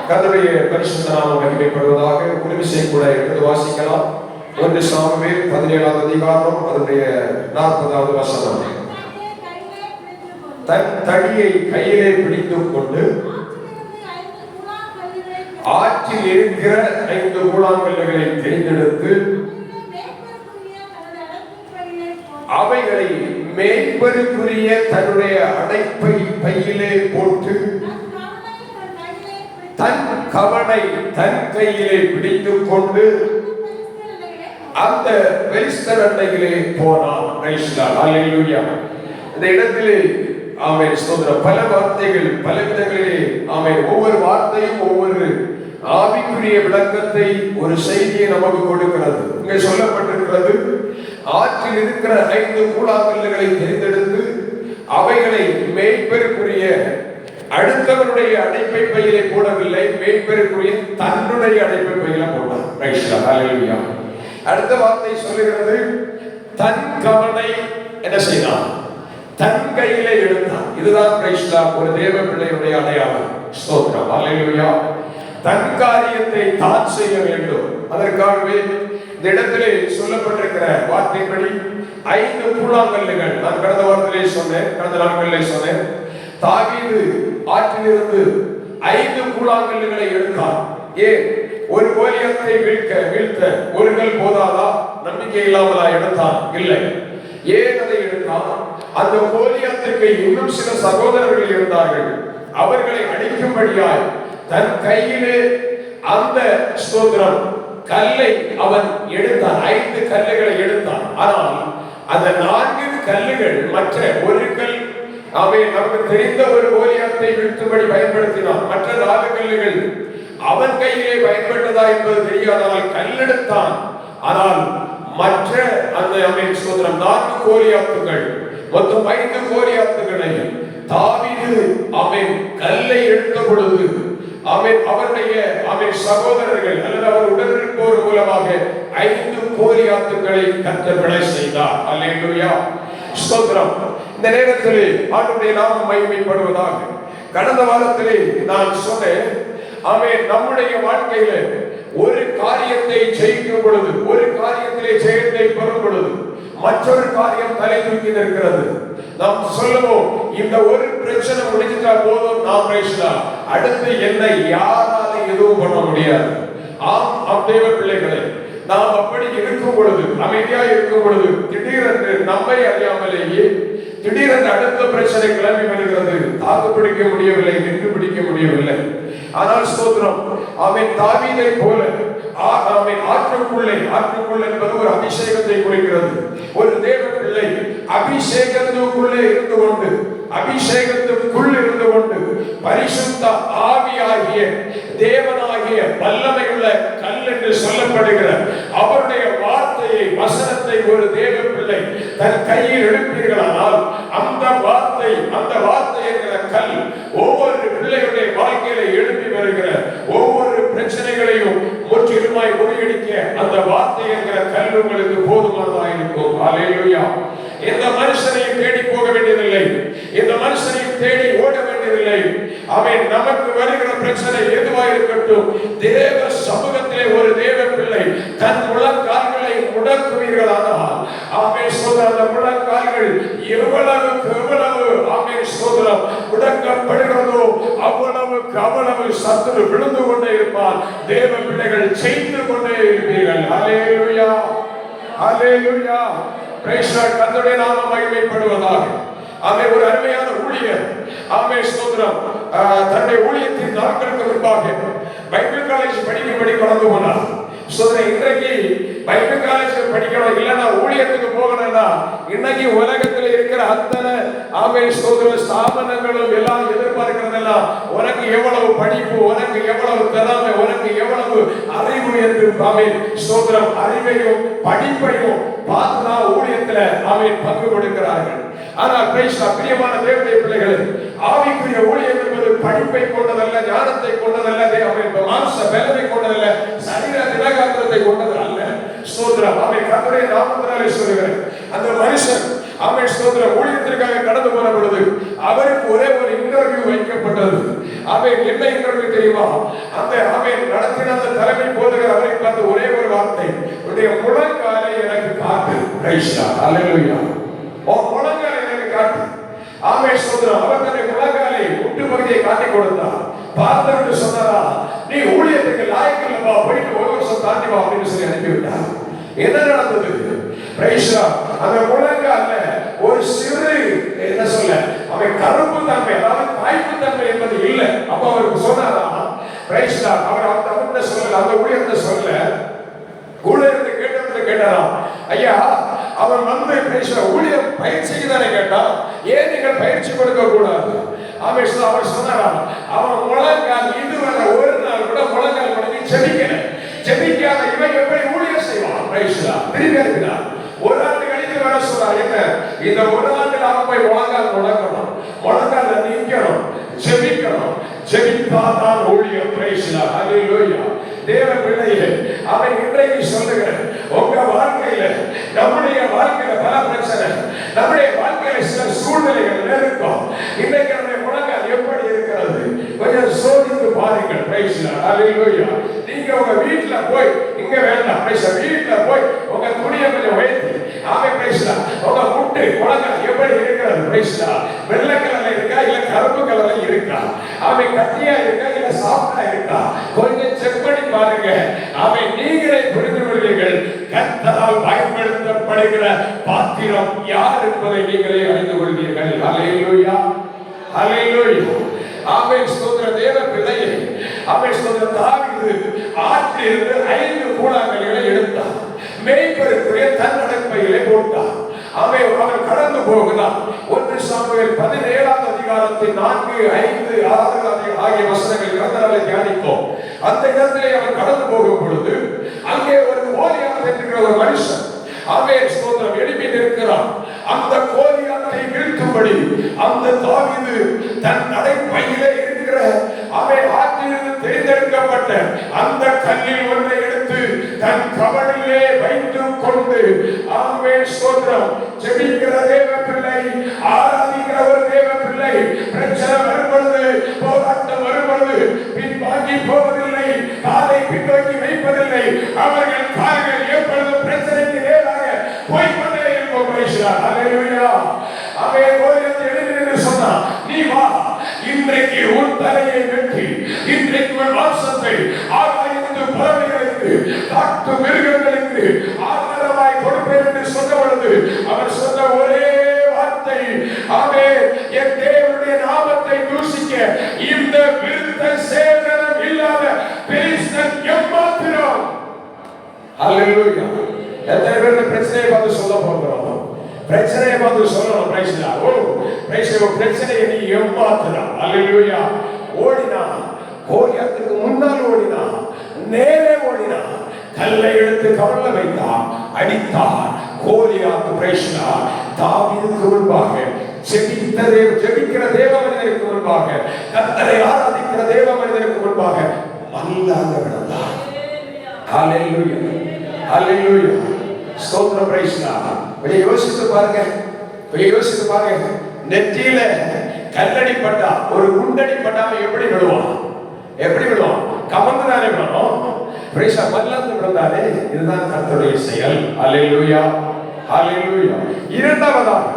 கர்த்தருடைய பரிசுத்த நாமம் மகிமைப்படுவதாக. ஒரு விஷயம் கூட எடுத்து வாசிக்கலாம். 1 சாமுவேல் 17ஆம் அதிகாரம் அதனுடைய 40வது வசனம். தன் தடியை கையிலே பிடித்துக் கொண்டு ஆற்றில் இருக்கிற 5 கூழாங்கல்லுகளை தேர்ந்தெடுத்து அவைகளை மேய்ப்பருக்குரிய தன்னுடைய அடைப்பை பையிலே போட்டு தன் கவனை தன் கையிலே பிடித்துக் கொண்டு அந்த பெலிஸ்தர் அண்டையிலே போனான். அல்லேலூயா. இந்த இடத்திலே ஆமென் ஸ்தோத்திரம். பல வார்த்தைகள் பல விதங்களிலே ஆமென் ஒவ்வொரு வார்த்தையும் ஒவ்வொரு ஆவிக்குரிய விளக்கத்தை ஒரு செய்தியை நமக்கு கொடுக்கிறது. இங்கே சொல்லப்பட்டிருக்கிறது, ஆற்றில் இருக்கிற 5 கூழாங்கல்லுகளை தேர்ந்தெடுத்து அவைகளை மேய்ப்பருக்குரிய அடுத்தவனுடைய அடைப்பை பையிலே போடவில்லை, மேய்ப்பருக்குரிய தன்னுடைய அடைப்பை பையில போட்டார். அல்லேலூயா. அடுத்த வார்த்தை சொல்லுகிறது, தன் கவனை என்ன செய்தான்? தன் கையிலே எடுத்தான். இதுதான் ஒரு தேவ பிள்ளையுடைய அடையாளம். ஸ்தோத்திரம். அல்லேலூயா. தன் காரியத்தை தான் செய்ய வேண்டும். அதற்காகவே இந்த இடத்திலே சொல்லப்பட்டிருக்கிற வார்த்தைப்படி 5 கூழாங்கல்லுகள், நான் கடந்த வாரத்திலே சொன்னேன், கடந்த நாட்களிலே சொன்னேன், தாவீது ஆற்றிலிருந்து 5 கூழாங்கல்லுகளை எடுத்தான். ஏன்? ஒரு கோலியாத்தை வீழ்த்த ஒரு கல் போதாதா? நம்பிக்கை இல்லாமலா எடுத்தான்? இல்லை. ஏன் அதை எடுத்தான்? அந்த கோலியாத்திற்கு இன்னும் சில சகோதரர்கள் இருந்தார்கள். அவர்களை அடிக்கும்படியாய் தன் கையிலே அந்த ஸ்தோத்திரம் கல்லை அவன் எடுத்தான். 5 கல்லுகளை எடுத்தான். ஆனால் அந்த 4 கல்லுகள் மற்ற ஒரு கல் அவன் நமக்கு தெரிந்த ஒரு கோலியாத்தை வீழ்த்தும்படி பயன்படுத்தினான். மற்ற 4 கல்லுகள் அவன் கையிலே பயன்பட்டதா என்பது தெரியாதனால் கல்லெடுத்தான். ஆனால் மற்ற அந்த அவன் ஸ்தோத்திரம் 4 கோலியாத்துகள், மொத்தம் 5 கோலியாத்துகளை தாவீது அவன் கல்லை எடுத்த பொழுது அவருடைய சகோதரர்கள் அல்லது அவர் உடனிருப்போர் மூலமாக 5 கோலியாத்துகளை கர்த்தர் விளை செய்தார். அல்லேலூயா. ஸ்தோத்திரம். இந்த நேரத்திலே ஆண்டவருடைய நாமம் மகிமைப்படுவதாக. கடந்த வாரத்திலே நான் சொன்னேன், நம்முடைய வாழ்க்கையில ஒரு காரியத்தை ஜெயிக்கும் பொழுது, ஒரு காரியத்திலே ஜெயத்தை பெறும் பொழுது மற்றொரு காரியம் தலை தூக்கி நிற்கிறது. நாம் சொல்லுவோம், இந்த ஒரு பிரச்சனை முடிஞ்சிட்டா போதும், நாம் அடுத்து என்ன யாரால எதுவும் பண்ண முடியாது. ஆம் தேவ பிள்ளைகளை, நாம் அப்படி இருக்கும் பொழுது, அமைதியா இருக்கும் பொழுது, திடீரென்று நம்மை அறியாமலேயே திடீரென்று அடுத்த பிரச்சனை கிளம்பி வருகிறது. தாக்கு பிடிக்க முடியவில்லை, நின்று பிடிக்க முடியவில்லை. ஆனால் ஸ்தோத்திரம், தாவீதை போல ஆற்றுக்குள்ளே என்பது ஒரு அபிஷேகத்தை குறிக்கிறது. ஒரு தேவ பிள்ளை அபிஷேகத்துக்குள்ளே இருந்து கொண்டு, அபிஷேகத்துக்குள் இருந்து கொண்டு பரிசுத்த ஆவியாகிய தேவனாகிய வல்லமையுள்ள கல் என்று சொல்லப்படுகிற அவருடைய வார்த்தையை, வசனத்தை ஒரு தேவ பிள்ளை தன் கையில் எடுப்பீர்களானால் அந்த வார்த்தை என்கிற கல் ஒவ்வொரு பிள்ளையுடைய வாழ்க்கையில எழுப்பி வருகிற ஒவ்வொரு பிரச்சனைகளையும் முற்றிலுமாய் முறியடிக்க அந்த வார்த்தை என்கிற கல் உங்களுக்கு போதுமானதாக இருக்கும். அல்லேலூயா. இந்த மனுஷனையும் தேடி போக வேண்டியதில்லை, இந்த மனுஷனையும் தேடி ஓட வேண்டியதில்லை. அவன் நமக்கு வருகிற பிரச்சனை எதுவாக இருக்கட்டும், தேவ சமூகத்திலே ஒரு தேவ பிள்ளை தன் முழங்கால்களை முடக்குவீர்களானால் அந்த முழங்கால்கள் எவ்வளவுக்கு ஸ்தோத்திரம் முடக்கப்படுகிறதோ அவ்வளவு சத்துரு விழுந்து கொண்டே இருப்பான். தேவ பிள்ளைகள் செய்து கொண்டே இருப்பீர்கள். அல்லேலூயா. அல்லேலூயா. கர்த்தருடைய நாமம் மகிமைப்படுவதாக. ஒரு அருமையான ஊழியர் ஸ்தோத்திரம் தன்னுடைய ஊழியத்தின் நாட்களுக்கு முன்பாக பைபிள் காலேஜ் படிக்கும்படி கடந்து போனார். இன்றைக்கு பைபிள் காலேஜ் படிக்கணும், இல்லைன்னா ஊழியத்துக்கு போகணும்னா இன்னைக்கு உலகத்தில் இருக்கிற அத்தனை ஸ்தோத்திர ஸ்தாபனங்களும் எல்லாம் எதிர்பார்க்கிறதெல்லாம் உனக்கு எவ்வளவு படிப்பு, உனக்கு எவ்வளவு திறமை, உனக்கு எவ்வளவு அறிவு என்று ஸ்தோத்திரம் அறிவையும் படிப்பையும் பார்த்துதான் ஊழியத்துல பங்கு கொடுக்கிறார்கள். ஆனால் பிரியமான தேவனுடைய பிள்ளைகளே, ஆவிக்குரிய ஊழியம் என்பது படிப்பை கொண்டதல்ல, ஞானத்தை கொண்டதல்ல, மாம்ச பலத்தை கொண்டதல்ல, சரீர திடகாத்திரத்தை கொண்டது அல்ல. ஸ்தோத்திரம். கர்த்தருடைய நாமத்தினாலே சொல்லுகிறேன், அந்த மனுஷன் ஆமென் ஸ்தோத்திரம் ஊழியத்திற்காக கடந்து போன பொழுது அவருக்கு ஒரே ஒரு இன்டர்வியூ வைக்கப்பட்டது. ஆமென். என்ன இன்டர்வியூ தெரியுமா? அந்த ஆமென் நடத்தின அந்த தலைமை போதகர் அவரை பார்த்து ஒரே ஒரு வார்த்தை, உன்னுடைய முழங்காலை எனக்கு காட்டு. Price the Lord. ஹalleluya. ஓ முழங்காலை எனக்கு காட்டு. ஆமென் ஸ்தோத்திரம். அவர் தன்னுடைய முழங்காலை முட்டு பகுதியை காட்டி கொடுத்தார். பார்த்தவர்கிட்ட சொன்னாரா, நீ ஊழியத்துக்கு லாயக்கில்லப்பா, போயிட்டு ஒரு வருஷம் தாண்டி வா அப்படின்னு சொல்லி அனுப்பிவிட்டார். என்ன நடந்தது? Price the Lord. அந்த முழங்கால ஒரு சிறு என்ன சொல்ல, அவன் கருப்பு தன்மை, அதாவது காய்ப்பு தன்மை என்பது இல்லை. அப்ப அவருக்கு சொன்னாரா, பிரைஸ் தி லார்ட். அவர் அவர்கிட்ட சொல்லல, அந்த ஊழியத்தை சொல்லல, கூட இருந்து கேட்டதுல கேட்டாரா, ஐயா அவன் வந்து பிரைஸ் ஊழியம் பயிற்சிக்கு தானே கேட்டா, ஏன் நீங்கள் பயிற்சி கொடுக்க கூடாது? அவர் சொன்னாரா, அவன் முழங்கால் இதுவரை ஒரு நாள் கூட முழங்கால் முடங்கி ஜெபிக்கல. ஜெபிக்காத இவன் எப்படி ஊழியம் செய்வான்? Price the Lord. திரும்பி இருக்கிறார். ஒரு ஆண்டு கழித்து வர சொன்னார். என்ன இந்த ஒரு ஆண்டு அவன் போய் முழங்கால் முடக்கணும், முழங்கால நிற்கணும், ஜெபிக்கணும். ஜெபித்தாதான் ஊழியம். Praise the Lord. ஹalleluya. தேவ பிள்ளையே, அவன் இன்றைக்கு சொல்லுகிறேன், உங்க வாழ்க்கையில நம்முடைய வாழ்க்கையில பல பிரச்சனை, நம்முடைய வாழ்க்கையில சில சூழ்நிலைகள் நெருக்கம். இன்றைக்கு நம்முடைய முழங்கால் எப்படி இருக்கிறது கொஞ்சம் சோதித்து பாருங்கள். Praise the Lord. ஹalleluya. நீங்க உங்க வீட்ல போய், இங்க வேண்டாம், பிரைஸ் வீட்ல போய் உங்க துணியை கொஞ்சம் உயர்த்தி, ஆமென் பிரைஸ் தி லார்ட், உங்க முட்டு முழங்கால் எப்படி இருக்கிறது? Price the Lord. வெள்ளை கலர்ல இருக்கா இல்ல கருப்பு கலர்ல இருக்கா? ஆமென். கட்டியா இருக்கா இல்ல சாஃப்டா இருக்கா? கொஞ்சம் செக் பண்ணி பாருங்க. ஆமென். நீங்களே புரிந்து கொள்வீர்கள், கர்த்தரால் பயன்படுத்தப்படுகிற பாத்திரம் யார் என்பதை நீங்களே அறிந்து கொள்வீர்கள். ஹalleluya. ஹalleluya. ஆமென் ஸ்தோத்திரம். தேவ பிள்ளையே, ஆமென் ஸ்தோத்திரம். தாவீது ஆற்றிலிருந்து 5 கூழாங்கற்களை எடுத்தார், மேய்ப்பருக்குரிய தன்னடப்பையிலே போட்டார். அவன் கடந்து போகிறான். 1 சாமுவேல் 17ஆம் அதிகாரத்தின் 4, 5, 6 ஆகிய வசனங்கள் கர்த்தராலே தியானிப்போம். அந்த இடத்திலே அவன் கடந்து போகும் பொழுது அங்கே ஒரு கோலியாத் என்கிற ஒரு மனுஷன், ஆமென் ஸ்தோத்திரம், எழுப்பி நிற்கிறான். அந்த கோலியாத்தை வீழ்த்தும்படி அந்த தாவீது தன் நடைப்பையிலே இருக்கிற அவன் ஆற்றிலிருந்து தேர்ந்தெடுக்கப்பட்ட அந்த கல்லில் ஒன்றை எடுத்து தன் கவனிலே வைத்துக் கொண்டு, ஆமென் ஸ்தோத்திரம், ஜெபிக்கிற தேவ பிள்ளை, ஆராதிக்கிற ஒரு தேவ பிள்ளை, பிரச்சனை வரும்பொழுது, போராட்டம் வரும்பொழுது பின்வாங்கி போவதில்லை, காலை பின்னோக்கி வைப்பதில்லை. அவர்கள் கால்கள் எப்பொழுதும் பிரச்சனைக்கு நேராக போய்கொண்டே இருக்கும். Praise the Lord. ஹalleluya. அவன் கோலியாத்தை எழுதி நின்று சொன்னான், நீ வா, இன்றைக்கு உன் தலையை வெட்டி, இன்றைக்கு உன் மாம்சத்தை ஆகாயத்து பறவைகளுக்கு, காட்டு மிருகங்களுக்கு ஆகாரமாய் கொடுப்பேன் என்று சொன்ன பொழுது அவர் சொன்ன ஒரே வார்த்தை, ஆமென், என் தேவனுடைய நாமத்தை தூஷிக்க இந்த விருத்த சேதனம் இல்லாத பெலிஸ்தன் எம்மாத்திரம். ஹalleluya. எத்தனை பேர் பிரச்சனையை பார்த்து சொல்ல போகிறோம்? பிரச்சனையை பார்த்து சொல்லணும். Praise the Lord. Oh praise the பிரச்சனையை நீ எம்மாத்திரம். ஹalleluya. ஓடினா, கோலியாத்துக்கு முன்னால் ஓடினா, நேரே ஓடினா, கல்லை எடுத்து கவல்ல வைத்தான், அடித்தான். கோலியாத் பிரைஸ் தி லார்ட் தாவீதுக்கு முன்பாக, ஜெபிக்கிற தேவ மனிதனுக்கு முன்பாக, கர்த்தரை ஆராதிக்கிற தேவ மனிதனுக்கு முன்பாக மல்லாக விழுந்தான். ஹalleluya. ஹalleluya. ஸ்தோத்திரம். Price the Lord. கொஞ்சம் யோசித்து பாருங்க, கொஞ்சம் யோசித்து பாருங்க. நெற்றியில கல்லடிப்பட்டா, ஒரு குண்டடிப்பட்டா எப்படி விழுவான்? எப்படி விழுவான்? கமந்து தானே விழும். Price the Lord. மல்லாந்து விழுந்தாலே இதுதான் கர்த்தருடைய செயல். ஹalleluya. ஹalleluya. இரண்டாவதாக,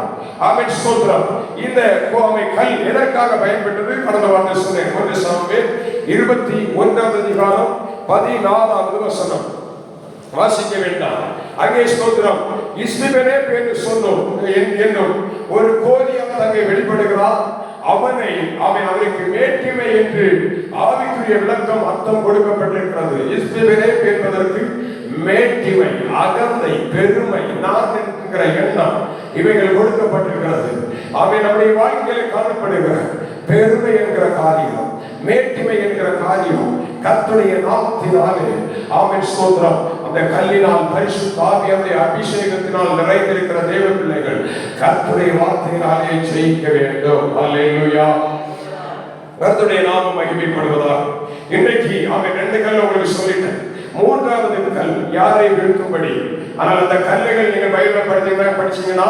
ஆமென் ஸ்தோத்திரம், இந்த கோமை கல் எதற்காக பயன்பட்டது? கடந்த வாரம் சொன்னேன். 1 சாமுவேல் 21ஆம் அதிகாரம் 14ஆவது வசனம் வாசிக்க வேண்டாம். அங்கே ஸ்தோத்திரம், இஸ்பிபெனே என்று சொன்னோம் என்னும் ஒரு கோலியாத் அங்கே வெளிப்படுகிறான். அவனுக்கு மேட்டிமை என்று ஆவிக்குரிய விளக்கம் அர்த்தம் கொடுக்கப்பட்டிருக்கிறது. இஸ்பிபெனே என்பதற்கு மேட்டிமை, அகந்தை, பெருமை, நான் என்கிற எண்ணம் இவைகள் கொடுக்கப்பட்டிருக்கிறது. நம்முடைய வாழ்க்கையில் காணப்படுகிற பெருமை என்கிற காரியம், மேட்டிமை என்கிற காரியம் கர்த்தருடைய நாமத்தினாலே, ஆமென் ஸ்தோத்திரம், அந்த கல்லினால் பரிசுத்த ஆவியானவருடைய அபிஷேகத்தினால் நிறைந்திருக்கிற தேவ பிள்ளைகள் கர்த்தருடைய வார்த்தையினாலே ஜெயிக்க வேண்டும். ஹalleluya. கர்த்தருடைய நாமம் மகிமைப்படுவதாக. இன்றைக்கு அவன் 2 கல்லை உங்களுக்கு சொல்லிட்டேன். 3வது கல் யாரை வீழ்த்தும்படி. ஆனால் அந்த கல்லுகள் நீங்க பைபிள்ல படிச்சீங்கன்னா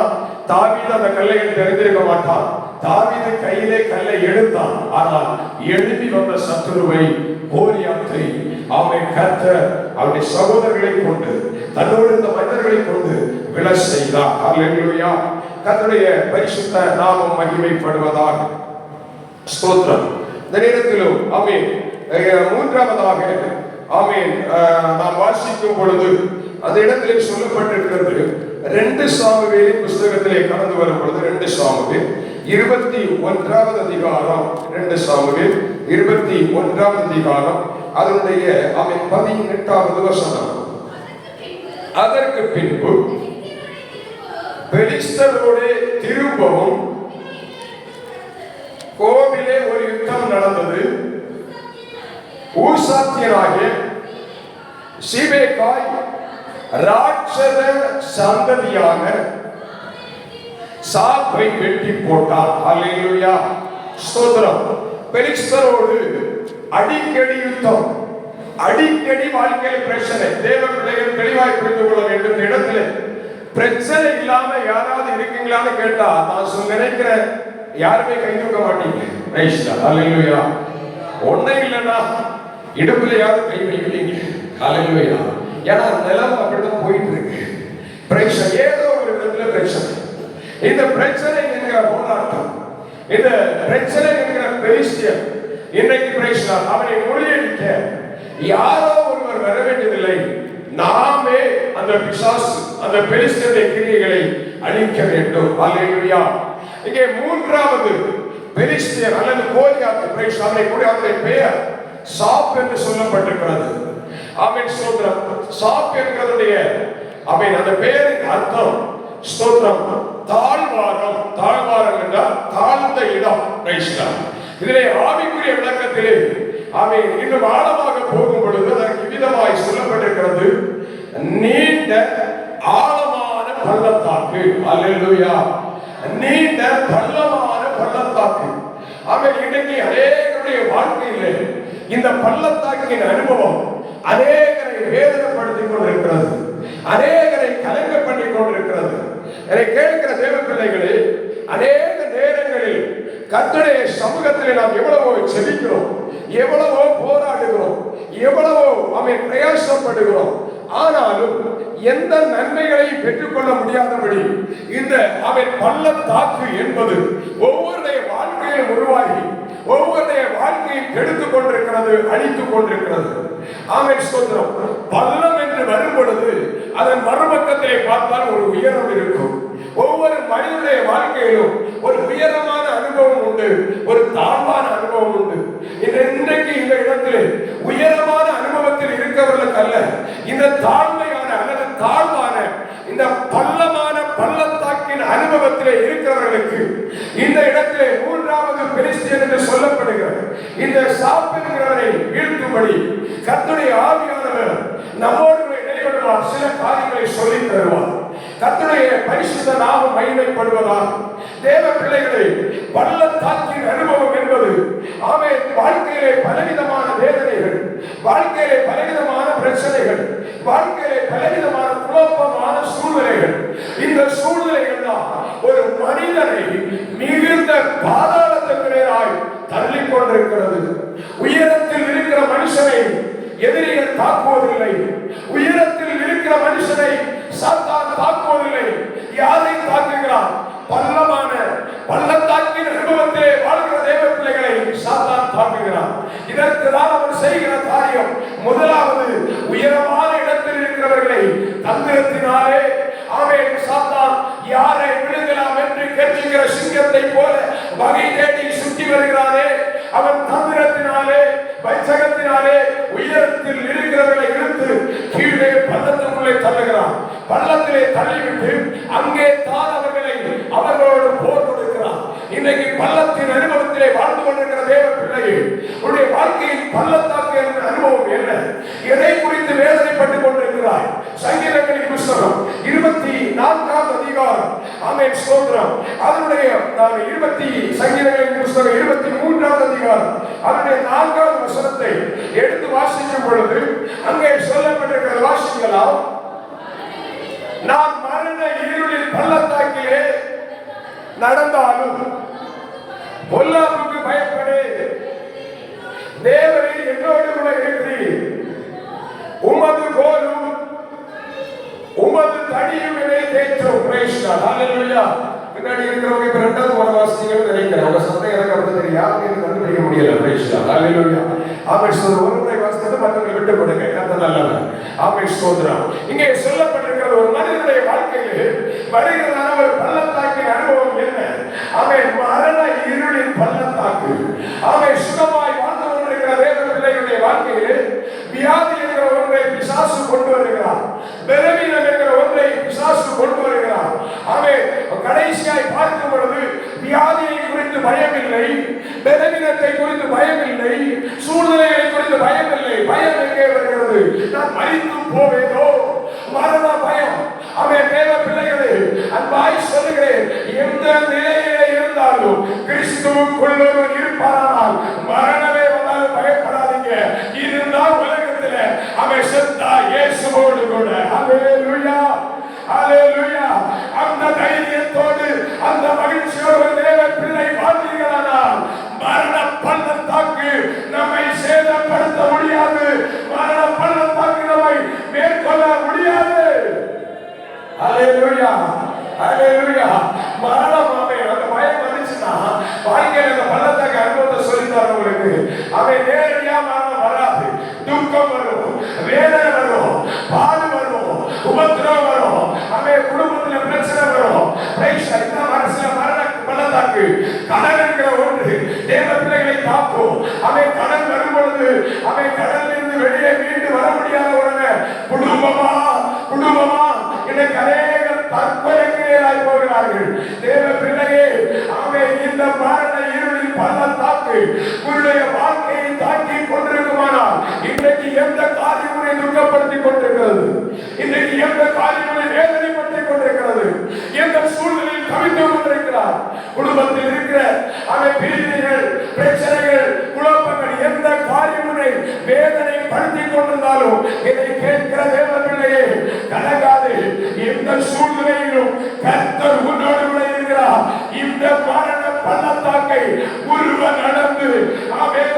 தாவீது அந்த கல்லை தெரிந்திருக்க மாட்டான். தாவீது கையிலே கல்லை எடுத்தான். ஆனால் எழுதி வந்த சத்துருவை, கோலியாத்தை அவன் கர்த்தர் அவருடைய சகோதரர்களை கொண்டு, தன்னோடு இருந்த மனிதர்களை கொண்டு விழ செய்தார். ஹல்லேலூயா. கர்த்தருடைய பரிசுத்த நாமம் மகிமைப்படுவதாக. ஸ்தோத்திரம். இந்த நேரத்திலும் ஆமென். மூன்றாவதாக ஆமென் நாம் வாசிக்கும் பொழுது அந்த இடத்திலே சொல்லப்பட்டிருக்கிறது, 2 சாமுவேலின் புஸ்தகத்திலே கடந்து வரும் பொழுது 2 சாமுவேல் 21வது அதிகாரம், 2 சாமுவேல் 21வது அதிகாரம் அதனுடைய 18வது வசனம். அதற்கு பின்பு பெலிஸ்தரோடு திரும்பவும் கோவிலே ஒரு யுத்தம் நடந்தது. ஊசாத்தியனாகிய சீபேக்காய் ராட்சத சந்ததியான சாப்பை வெட்டி போட்டார். ஹல்லேலூயா. ஸ்தோத்திரம். பெலிஸ்தரோடு அடிக்கடி யுத்தம், அடிக்கடி வாழ்க்கையில் பிரச்சனை. தேவ பிள்ளைகள் தெளிவாய் புரிந்து கொள்ள வேண்டும். இந்த இடத்துல பிரச்சனை இல்லாம யாராவது இருக்கீங்களான்னு கேட்டா நான் நினைக்கிறேன் யாருமே கை தூக்க மாட்டீங்க. ஹல்லேலூயா. ஒண்ணே இல்லைன்னா இடுப்புல யாரும் கை வைக்கிறீங்க. ஹல்லேலூயா. ஏன்னா நிலம் அப்படிதான் போயிட்டு இருக்கு. பிரச்சனை ஏதோ ஒரு விதத்துல பிரச்சனை. இந்த பிரச்சனை என்கிற போராட்டம், இந்த பிரச்சனை என்கிற பெலிஸ்தியன் இன்றைக்கு பிரச்சனை அவனை முறியடிக்க யாரோ ஒருவர் வர வேண்டியதில்லை. நாமே அந்த பிசாசு, அந்த பெலிஸ்தியனுடைய கிரியைகளை அழிக்க வேண்டும். ஹல்லேலூயா. இங்கே மூன்றாவது பெலிஸ்தியன் அல்லது கோலியாத் பிரச்சனை, அவனை கூட அவருடைய பெயர் சாப் என்று சொல்லப்பட்டிருக்கிறது. ஆமென். ஸ்தோத்திரம். சாப் என்கிறதுடைய ஆமென் அந்த பெயரின் அர்த்தம் ஸ்தோத்திரம் தாழ்வாரம். தாழ்வாரம் என்றால் தாழ்ந்த இடம். இதிலே ஆவிக்குரிய விளக்கத்திலே ஆமென் இன்னும் ஆழமாக போகும் பொழுது அதற்கு விதமாய் சொல்லப்பட்டிருக்கிறது, நீண்ட ஆழமான பள்ளத்தாக்கு. அல்லேலூயா. நீண்ட பள்ளமான பள்ளத்தாக்கு. ஆமென். இன்னைக்கு அநேகருடைய வாழ்க்கையிலே இந்த பள்ளத்தாக்கின் அனுபவம் அநேகரை வேதனைப்படுத்திக் கொண்டிருக்கிறது, அநேகரை கலங்க பண்ணி கொண்டிருக்கிறது. என்னை கேட்கிற தேவ பிள்ளைகளே, அநேக நேரங்களில் கர்த்தருடைய சமூகத்தில் நாம் எவ்வளவோ செபிக்கிறோம், எவ்வளவோ போராடுகிறோம், எவ்வளவோ அவன் பிரயாசப்படுகிறோம். ஆனாலும் எந்த நன்மைகளையும் பெற்றுக்கொள்ள முடியாதபடி இந்த அவன் பள்ளத்தாக்கு என்பது ஒவ்வொருடைய வாழ்க்கையிலும் உருவாகி ஒவ்வொருடைய வாழ்க்கையை கெடுத்துக் கொண்டிருக்கிறது, அழித்துக் கொண்டிருக்கிறது. ஆமென். ஸ்தோத்திரம். பள்ளம் என்று வரும் பொழுது அதன் மறுபக்கத்திலே பார்த்தால் ஒரு உயரம் இருக்கும். ஒவ்வொரு மனிதனுடைய வாழ்க்கையிலும் ஒரு உயரமான அனுபவம் உண்டு, ஒரு தாழ்வான அனுபவம் உண்டு. இன்றைக்கு இந்த இடத்திலே உயரமான அனுபவத்தில் இருக்கிறவர்களுக்கு அல்ல, இந்த தாழ்மையான அல்லது தாழ்வான இந்த பள்ளமான பள்ளத்தாக்கின் அனுபவத்திலே இருக்கிறவர்களுக்கு இந்த இடத்திலே மூன்றாவது பெலிஸ்தியன் என்று சொல்லப்படுகிறது இந்த சாப் என்கிறவரை வீழ்த்தும்படி கர்த்தருடைய ஆவியானவர் நம்மோடு இடைபடுவார். சில காரியங்களை சொல்லி தருவார். கர்த்தருடைய பரிசுத்த நாமம் மகிமைப்படுவதாக. தேவ பிள்ளைகளை, பள்ளத்தாக்கின் அனுபவம் என்பது ஆமென் வாழ்க்கையிலே பலவிதமான வேதனைகள், வாழ்க்கையிலே பலவிதமான பிரச்சனைகள், வாழ்க்கையிலே பலவிதமான குழப்பமான சூழ்நிலைகள். இந்த சூழ்நிலைகள் தான் ஒரு மனிதனை மிகுந்த பாதாளத்துக்கு நேராய் தள்ளி கொண்டிருக்கிறது. உயரத்தில் இருக்கிற மனுஷனை எதிரிகள் தாக்குவதில்லை, உயரத்தில் இருக்கிற மனுஷனை சாத்தான் தாக்குவதில்லை. யாரை தாக்குகிறான்? பள்ளமான பள்ளத்தாக்கின் அனுபவத்திலே வாழ்கிற தேவ பிள்ளைகளை சாத்தான் தாக்குகிறான். இதற்கு தான் அவன் செய்கிற காரியம், முதலாவது உயரமான இடத்தில் இருக்கிறவர்களை தந்திரத்தினாலே ஆமென் சாத்தான் யாரை விடுதலாம் என்று கெஞ்சுகிற சிங்கத்தை போல வகை தேடி சுற்றி வருகிறானே, அவன் தந்திரத்தினாலே வைசகத்தினாலே உயரத்தில் இருக்கிறவர்களை இழுத்து கீழே பள்ளத்துக்குள்ளே தள்ளுகிறான். பள்ளத்திலே தள்ளிவிட்டு அங்கே தான் அவர்களோடு போர் கொடுக்கிறான். இன்னைக்கு பள்ளத்தின் அனுபவத்திலே வாழ்ந்து கொண்டிருக்கிற தேவ பிள்ளையை உன்னுடைய வாழ்க்கையின் பள்ளத்தாக்கு என்ற அனுபவம் என்ன? எதை குறித்து வேதனைப்பட்டுக் கொண்டிருக்கிறாய்? சங்கீதங்களின் புஸ்தகம் 24வது அதிகாரம் ஆமென் ஸ்தோத்திரம் அதனுடைய சங்கீதங்களின் புஸ்தகம் 23வது அதிகாரம் அதனுடைய 4வது வசனத்தை எடுத்து வாசிக்கும் பொழுது அங்கே சொல்லப்பட்டிருக்கிற வாசிக்கலாம், நான் மரண இருளில் பள்ளத்தாக்கிலே பொல்லாப்புக்கு பயப்படு, தேவரே என்னோடு கூட இருக்கிறீர், உமது கோலும் உமது தடியும் என்னை தேற்றும். பிரைஸ் காட், ஹல்லேலூயா. பின்னாடி இருக்கிறவங்க இப்ப ரெண்டாவது வாசிகள் நினைக்கிறேன், உங்க சத்தம் எனக்கு அப்படி தெரியாது, எனக்கு கண்டுபிடிக்க முடியல. பிரைஸ் காட், ஹல்லேலூயா. ஆமென். ஒரு முறை வாசித்து மற்றவங்களை விட்டு கொடுங்க, கர்த்தர் நல்லவர். ஆமென், ஸ்தோத்திரம். இங்கே சொல்லப்பட்டிருக்கிறது ஒரு மனிதனுடைய வாழ்க்கையில் வருகிறதான ஒரு பள்ளத்தாக்கின் அனுபவம் என்ன? ஆமென். மரண இருளின் பள்ளத்தாக்கு. ஆமென். சுகமாய் வாழ்ந்து கொண்டிருக்கிற தேவ பிள்ளைகளுடைய வாழ்க்கையில் வியாதி என்கிற ஒன்றை பிசாசு கொண்டு வருகிறார், பலவீனம் என்கிற ஒன்றை பிசாசு கொண்டு வருகிறார். ஆமென். கடைசியாய் பார்க்கும் பொழுது வியாதியை குறித்து பயமில்லை, பலவீனத்தை குறித்து பயமில்லை, சூழ்நிலைகளை குறித்து பயமில்லை. பயம் எங்கே வருகிறது? நான் மரித்து போவேனோ, மரண பயம். அவன் தேவ பிள்ளைகளே, அன்பாய் சொல்லுகிறேன், எந்த நிலையிலே இருந்தாலும் கிறிஸ்துவுக்குள் ஒருவன் இருப்பாரானால் மரணமே வந்தாலும் பயப்படாதீங்க. இருந்தால் உலகத்தில் அவன் செத்தா இயேசுவோடு கூட. ஹல்லேலூயா, ஹல்லேலூயா. அந்த தைரியத்தோடு அந்த மகிழ்ச்சியோடு தேவ பிள்ளை வாழ்ந்தீர்களானால் மரண பள்ளத்தாக்கு நம்மை சேதப்படுத்த முடியாது, மரண பள்ளத்தாக்கு நம்மை மேற்கொள்ள முடியாது. ஹல்லேலூயா, ஹல்லேலூயா. மரணம் அந்த பயம் வந்துச்சுன்னா வாழ்க்கையில் அந்த பள்ளத்தாக்கு அனுபவத்தை சொல்லித்தார் உங்களுக்கு. அவன் நேரடியா மரணம் வராது, துக்கம் வரும், வேதனை வரும், பாடு வரும், உபத்திரவம் வரும், அவன் குடும்பத்தில் பிரச்சனை வரும். மனசுல மரண பள்ளத்தாக்கு. கடன் என்கிற ஒன்று தேவ பிள்ளைகளை தாக்கும். அவன் கடன் வரும் பொழுது அவன் கடலில் இருந்து வெளியே மீண்டு வர முடியாத உடனே குடும்பமா குடும்பமா இன்னைக்கு அநேகர் தற்கொலைக்கு போகிறார்கள். தேவ பிள்ளையே, அவன் இந்த மரண இருளின் பள்ளத்தாக்கு உன்னுடைய வாழ்க்கையை தாக்கி கொண்டிருக்குமானால் இன்றைக்கு எந்த காரியமுறை துக்கப்படுத்திக் கொண்டிருக்கிறது, இன்றைக்கு எந்த காரியமுறை வேதனைப்படுத்திக் கொண்டிருக்கிறது, எந்த சூழ்நிலையில் தவித்துக் கொண்டிருக்கிறார், குடும்பத்தில் இருக்கிற அவன் பிரிவினைகள், பிரச்சனைகள், குழப்பங்கள், எந்த காரியமுறை வேதனைப்படுத்திக் கொண்டிருந்தாலும் இதை கேட்கிற தேவ பிள்ளையே, கலங்காது. எந்த சூழ்நிலையிலும் கர்த்தர் உன்னோடு கூட இருக்கிறார். இந்த மரண பள்ளத்தாக்கை ஒருவன் நடந்து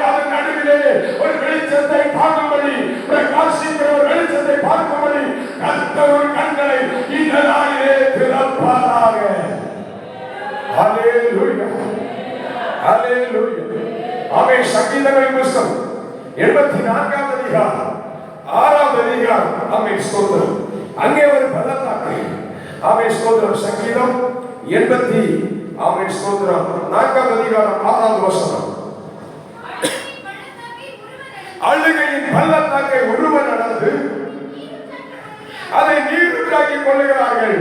அதன் நடுவிலே ஒரு வெளிச்சத்தை பார்க்கும்படி, பிரகாசிக்கிற ஒரு வெளிச்சத்தை பார்க்கும்படி கர்த்தர் ஒரு கண்களை இந்த நாளிலே திறப்பாராக. ஹல்லேலூயா, ஹல்லேலூயா. ஆமென். சங்கீதங்களின் புத்தகம் 84ஆம் அதிகாரம் 6ஆம் அதிகாரம். ஆமென், ஸ்தோத்திரம். அங்கே ஒரு பள்ளத்தாக்கு. ஆமென், ஸ்தோத்திரம். சங்கீதம் 80 ஆமென், ஸ்தோத்திரம் 4ஆம் அதிகாரம் 6ஆவது வசனம். அழுகையின் பள்ளத்தாக்கை ஒருவன் நடந்து அதை நீருக்காக்கி கொள்ளுகிறார்கள்,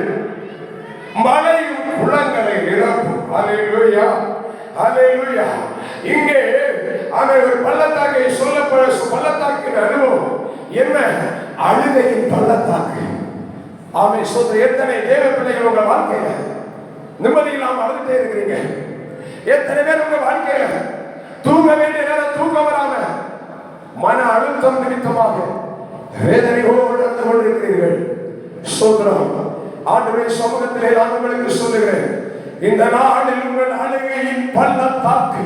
மலையும் குளங்களை நிரப்பும். ஹல்லேலூயா, ஹல்லேலூயா. இங்கே அவன் ஒரு பள்ளத்தாக்கை சொல்லப்பட பள்ளத்தாக்கின் அனுபவம் என்ன? அழுகையின் பள்ளத்தாக்கு. ஆமென், ஸ்தோத்திரம். எத்தனை தேவ பிள்ளைகள் உங்க வாழ்க்கையில நிம்மதி இல்லாம அழுதுட்டே இருக்கிறீங்க? எத்தனை பேர் உங்க வாழ்க்கையில தூங்க வேண்டிய நேரம் தூங்க வராம மன அழுத்தம் நிமித்தமாக வேதனையோடு நடந்து கொண்டிருக்கிறீர்கள்? ஸ்தோத்திரம். ஆண்டவருடைய சமூகத்திலே நான் உங்களுக்கு சொல்லுகிறேன், இந்த நாளில் உங்கள் அழுகையின் பள்ளத்தாக்கு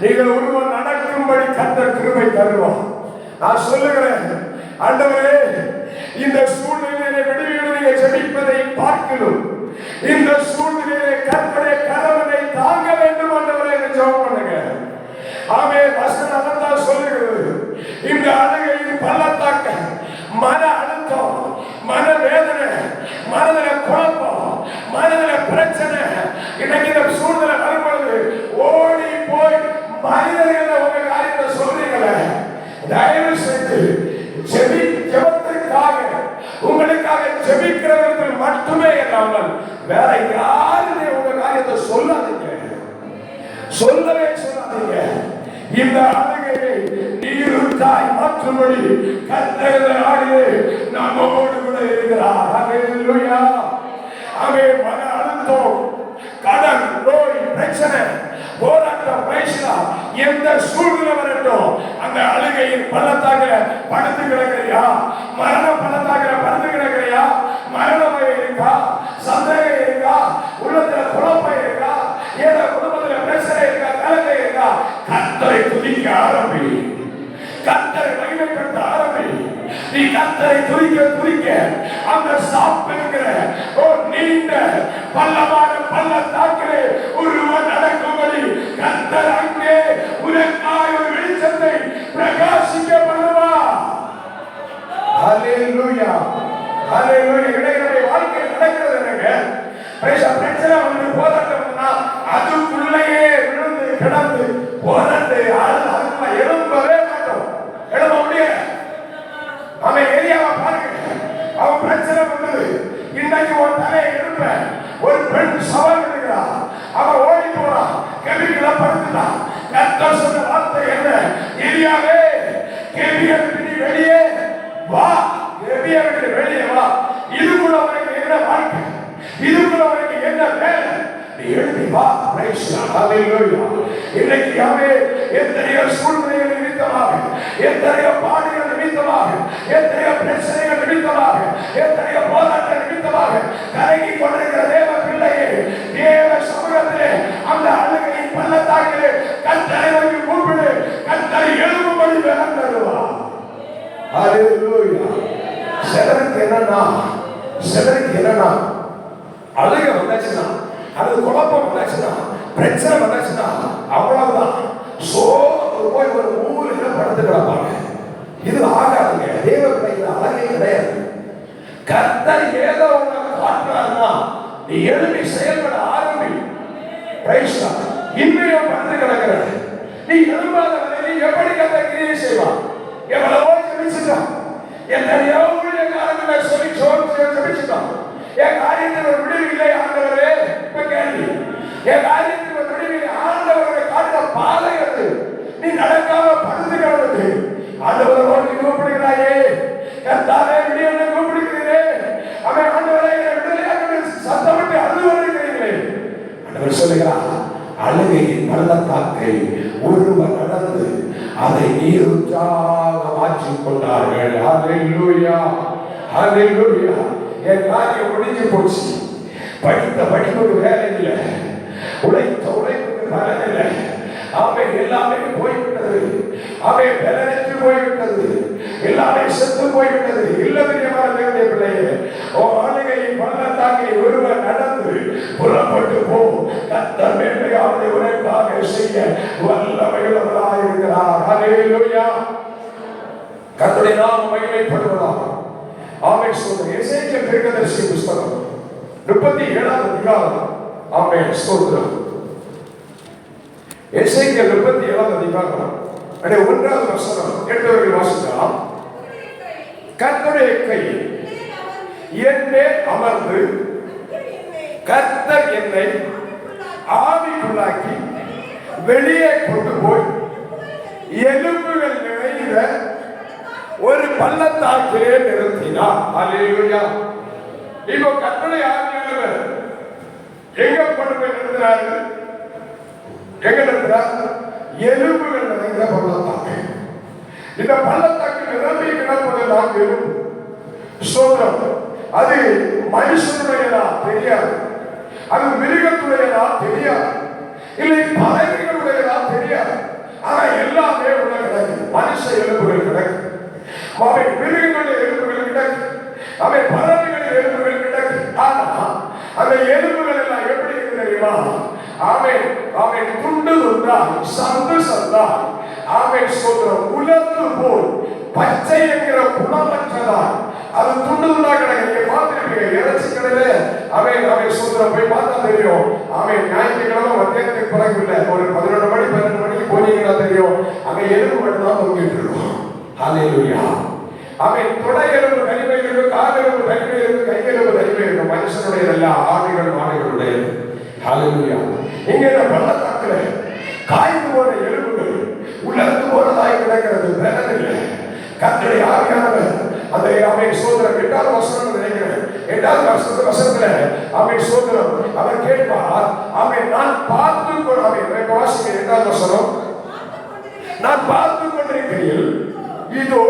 நீங்கள் ஒருவன் நடக்கும்படி கர்த்தர் கிருபை தருவார். நான் சொல்லுகிறேன், ஆண்டவரே, இந்த சூழ்நிலையை விடுவிக்க நீங்க ஜெபிப்பதை பார்க்கணும். இந்த சூழ்நிலையை கர்த்தருடைய கரவனை தாங்க வேண்டும். ஆண்டவரே, ஜெபம் பண்ணுங்க. ஆமென். வசனம் அதான் சொல்லுகிறது. இந்த அழுகையின் பள்ளத்தாக்க, மன அழுத்தம், மன வேதனை, மனதில குழப்பம், மனதில பிரச்சனை, இன்னைக்கு இந்த சூழ்நிலை வரும்பொழுது ஓடி போய் மனிதர்கள் உங்க காரியத்தை சொல்றீங்களே, தயவு செய்து ஜெபத்திற்காக உங்களுக்காக ஜெபிக்கிறவர்கள் மட்டுமே இல்லாமல் வேற யாருமே உங்க காரியத்தை சொல்லாதீங்க, சொல்லவே சொல்லாதீங்க. இந்த அழுகையை நீருக்காய் மாற்றும்படி கர்த்தர் நாளிலே நம்மோடு கூட இருக்கிறார். ஹல்லேலூயா. ஆமென். மன அழுத்தம், கடன், நோய், பிரச்சனை, போராட்டம், பைசா, எந்த சூழ்நிலை வரட்டும், அந்த அழுகையின் பள்ளத்தாக்கில படுத்து கிடக்கிறியா? மரண பள்ளத்தாக்கில படுத்து கிடக்கிறியா? மரண பயம் இருக்கா? சந்தேகம் இருக்கா? உள்ளத்துல குழப்பம் இருக்கா? ஏதோ குடும்பத்துல பிரச்சனை இருக்கா? ஊழியத்தை ஆரம்பி. நீ கர்த்தரை துதிக்க அந்த சாப்பிடுகிற நீண்ட பள்ளமான பள்ளத்தாக்கிலே ஒருவன் நடக்கும்படி கர்த்தர் அங்கே உனக்காய் ஒரு வெளிச்சத்தை பிரகாசிக்க பண்ணுவார். ஹல்லேலூயா, ஹல்லேலூயா. இடையினுடைய வாழ்க்கையில் நடக்கிறது என்னங்க? பிரச்சனை வந்து போராட்டம்னா அதுக்குள்ளேயே விழுந்து கிடந்து போராட்டு அதுக்குள்ள எழும்பவே மாட்டோம், எழும்ப முடியாது. அவன் எரியாவை பாருங்க, அவன் பிரச்சனை வந்தது. இன்னைக்கு ஒரு தலையை எழுப்ப ஒரு பெண் சவால் எடுக்கிறா, அவன் ஓடி போறான், கெபிகளை படுத்துட்டான். கர்த்தர் சொன்ன வார்த்தை என்ன? எரியாவே கெபியை வெளியே வா, கெபியை வெளியே வா. இதுக்குள்ள உனக்கு என்ன வாழ்க்கை? இதுக்குள்ள உனக்கு என்ன வேலை? நீ எழுதி வா. இன்னைக்கு யாவே எத்தனையோ சூழ்நிலைகள் நிமித்தமாக, எத்தனையோ பாடுகள் நிமித்தமாக, எத்தனையோ பிரச்சனைகள் நிமித்தமாக, எத்தனையோ போராட்ட நிமித்தமாக கலங்கி கொண்டிருக்கிற தேவ பிள்ளையே, தேவ சமூகத்திலே அந்த அழுகையின் பள்ளத்தாக்கிலே கர்த்தரை நோக்கி கூப்பிடு. கர்த்தரை எழும்பும்படி பலன் தருவார். ஹல்லேலூயா. சிலருக்கு என்னன்னா அழுக வந்தாச்சுன்னா, அது குழப்பம் வந்தாச்சுன்னா, பிரச்சனை வந்தாச்சுன்னா அவ்வளவுதான், சோர்ந்து போய் ஒரு ஊரில் படுத்து கிடப்பாங்க. இது ஆகாதுங்க. தேவ பிள்ளைகள் அழகே கிடையாது. கர்த்தர் ஏதோ உனக்கு காட்டுறாருன்னா நீ எழுதி செயல்பட ஆரம்பி. இன்னும் படுத்து கிடக்கிற நீ எழும்பாத வரை எப்படி கர்த்தர் கிரியை செய்வான்? எவ்வளவோ ஜெபிச்சுட்டான், எத்தனையோ ஊழியக்காரங்களை சொல்லி ஜெபிச்சுட்டான். என் காரியத்தில் ஒரு விடுவி இல்லை ஆண்டவரே. இப்ப கேள்வி, என் காரியத்தில் ஒரு விடுவி ஆண்டவரை காட்ட பாதை அது. நீ நடக்காம படுத்து கிடந்தது ஆண்டவரோடு கூப்பிடுகிறாயே, கர்த்தாவே விடியனை கூப்பிடுகிறீரே, அவன் ஆண்டவரை விடுதலையாக சத்தமிட்டு அழுது வருகிறீர்களே. ஆண்டவர் சொல்லுகிறார், அழுகையின் பள்ளத்தாக்கை ஒருவர் நடந்து அதை நீருற்றாக மாற்றிக் கொண்டார்கள். ஹல்லேலூயா, ஹல்லேலூயா. என் காரியம் முடிஞ்சு போச்சு, படித்த படிப்புக்கு வேலை இல்லை, உழைத்த உழைப்புக்கு பலன் இல்லை, அவன் எல்லாமே போய்விட்டது, அவன் பலனற்று போய்விட்டது, எல்லாமே செத்து போய்விட்டது. இல்லவிதமான தேவனுடைய பிள்ளையே, அழுகையின் பள்ளத்தாக்கை ஒருவர் நடந்து புறப்பட்டு போ. கர்த்தர் மேன்மையாவதை உனக்காக செய்ய வல்லமையுள்ளவராக இருக்கிறார். ஹல்லேலூயா. கர்த்தருடைய நாமம் மகிமைப்படுவதாக. ஆமென். ஸ்தோத்திரம். எசேக்கியேல் தீர்க்கதரிசி புத்தகம் 37ஆம் அதிகாரம். ஆமென். ஸ்தோத்திரம். எசேக்கியேல் 37ஆம் அதிகாரம் 1ஆவது வசனம் கேட்டவர்கள் வாசிக்கலாம். கர்த்தருடைய கை என் மேல் அமர்ந்து கர்த்தர் என்னை ஆவிக்குள்ளாக்கி வெளியே கொண்டு போய் எலும்புகள் நிறைந்த ஒரு பள்ளத்தாக்கிலே நிறுத்தினார். ஹல்லேலூயா. இப்போ கர்த்தருடைய ஆவியானவர் எங்க கொண்டு போய் நிறுத்தினார்கள்? எங்க நிறுத்தினார்? எலும்புகள் நிறைந்த பள்ளத்தாக்கு. இந்த பள்ளத்தாக்கு நிரம்பி கிடப்பதெல்லாம் எலும்பு. ஸ்தோத்திரம். அது மனுஷனுடையதா தெரியாது, அது மிருகத்துடையதா தெரியாது, இல்லை பறவைகளுடையதா தெரியாது. ஆனா எல்லாமே உள்ள கிடக்கு. மனுஷ எலும்புகள் கிடக்கு, அவை மிருகங்களுடைய எலும்புகள் கிடக்கு, அவை பறவைகளுடைய எலும்புகள் கிடக்கு. ஆனா அந்த எலும்புகள் எல்லாம் எப்படி இருக்கு தெரியுமா? ஆமென், ஆமென். துண்டு துண்டாய், சந்து சந்தாய், ஆமென். ஸ்தோத்திரம். உலர்ந்து போல் பச்சை என்கிற குணமற்றதாய் அது துண்டு துண்டா கிடக்கு. நீங்க பார்த்திருப்பீங்க இறைச்சி கடையில. அவன் அவன் ஸ்தோத்திரம் போய் பார்த்தா தெரியும். அவன் ஞாயிற்றுக்கிழமை மத்தியானத்துக்கு பிறகு இல்லை, ஒரு 11 மணி 12 மணிக்கு போனீங்கன்னா தெரியும், அங்க எலும்பு மட்டும் தான் தொங்கிட்டு இருக்கும். ஹல்லேலூயா. அவன் தொடை எலும்பு தனிமை இருக்கும், கால் எலும்பு தனிமை இருக்கும், கை எலும்பு தனிமை இருக்கும். மனுஷனுடைய எல்லா ஆடுகள் மாடுகளுடைய. ஹல்லேலூயா. இங்க இந்த பள்ளத்தாக்குல காய்ந்து போன எலும்புகள் உலர்ந்து போனதாய் கிடக்கிறது. வேதனை கர்த்தருடைய ஆவியானவர் அந்த அவன் சோதரம் 8ஆவது வசனம் நினைக்கிறேன், 8ஆவது வசனத்துல அவன் சோதரம் அவர் கேட்பார். அவன் நான் பார்த்து அவன் வாசிக்க 8ஆவது வசனம், நான் பார்த்து கொண்டிருக்கையில் இதோ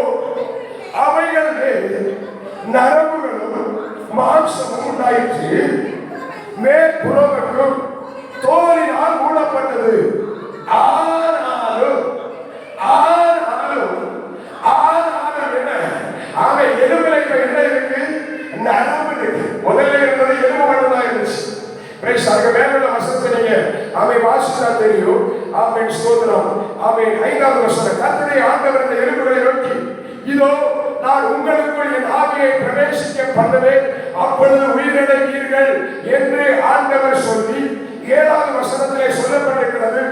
அவைகள் நரம்புகளும் மாம்சமும் உண்டாயிற்று, மேற்புறமும் தோலினால் மூடப்பட்டது. ஆனாலும் ஆனாலும் ஆனாலும் மேலுள்ள வசனத்தை நீங்க வாசிச்சா தெரியும். ஆமென், ஸ்தோத்திரம். ஆமென். 5வது வசனம், கர்த்தருடைய ஆண்டவர் இந்த எலும்புகளை நோக்கி, இதோ நான் உங்களுக்குள் என் ஆவியை பிரவேசிக்க பண்ணுவேன், அப்பொழுது உயிரிழப்பீர்கள் என்று ஆண்டவர் சொல்லி 7வது வசனத்திலே சொல்லப்பட்டிருக்கிறது,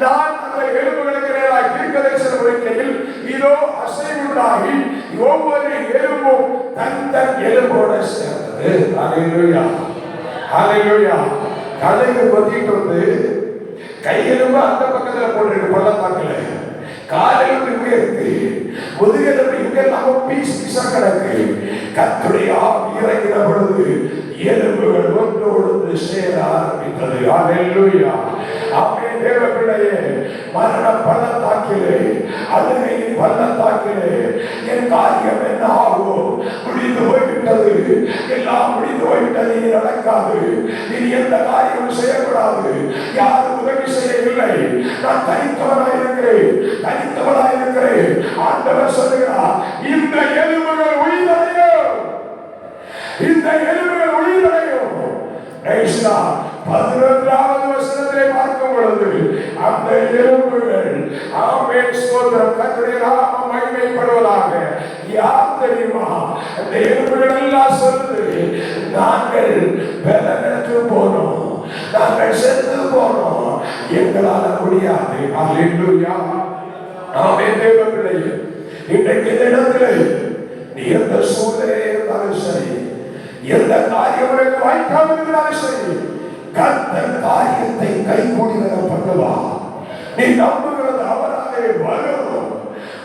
நான் அந்த எலும்புகளுக்கு நேராக தீர்க்கதரிசனம் உரைக்கையில், இதோ அசைவுண்டாகி ஒவ்வொரு எலும்பும் தன் தன் எலும்போட சேர்ந்தது. ஹல்லேலூயா, ஹல்லேலூயா. கதையை பத்திட்டு வந்து கையெலும்பு அந்த பக்கத்துல போட்டிருக்கு பள்ளத்தாக்குல, காலெலும்பு இங்க இருக்கு, முதுகெலும்பு இங்க நம்ம பீஸ் பீஸா கிடக்கு. கர்த்தருடைய ஆவி இறங்கின பொழுது எலும்புகள் ஒன்றோடு சேர ஆரம்பித்தது. ஹல்லேலூயா. ஆமென். தேவ பிள்ளையே, மரண பள்ளத்தாக்கிலே, அழுகையின் பள்ளத்தாக்கிலே என் காரியம் என்ன ஆகும்? முடிந்து போய்விட்டது, எல்லாம் முடிந்து போய்விட்டது, இனி நடக்காது, இனி எந்த காரியமும் செய்யக்கூடாது, யாரும் உதவி செய்யவில்லை, நான் தனித்தவனாய் இருக்கிறேன், தனித்தவனாய் இருக்கிறேன். ஆண்டவர் சொல்லுகிறார், இந்த எலும்புகள் உயிரடையும், இந்த எலும்புகள் உயிரடையும். 11வது வசனத்திலே பார்க்கும் பொழுது அந்த எலும்புகள், ஆமென், ஸ்தோத்திரம், கர்த்தருடைய நாமம் மகிமைப்படுவதாக. யார் தெரியுமா? அந்த எலும்புகள் எல்லாம் சொல்லுது, நாங்கள் பலனற்று போனோம், நாங்கள் செத்து போனோம், எங்களால முடியாது. ஹல்லேலூயா. ஆமென். தேவ பிள்ளையே, இன்றைக்கு இந்த இடத்திலே நீ எந்த சூழ்நிலை இருந்தாலும் சரி, எந்த காரியம் வாய்க்காமல் இருந்தாலும் சரி, கர்த்தர் காரியத்தை கைகூடி வர பண்ணுவா. நீ நம்புகிறது அவராலே வரும்.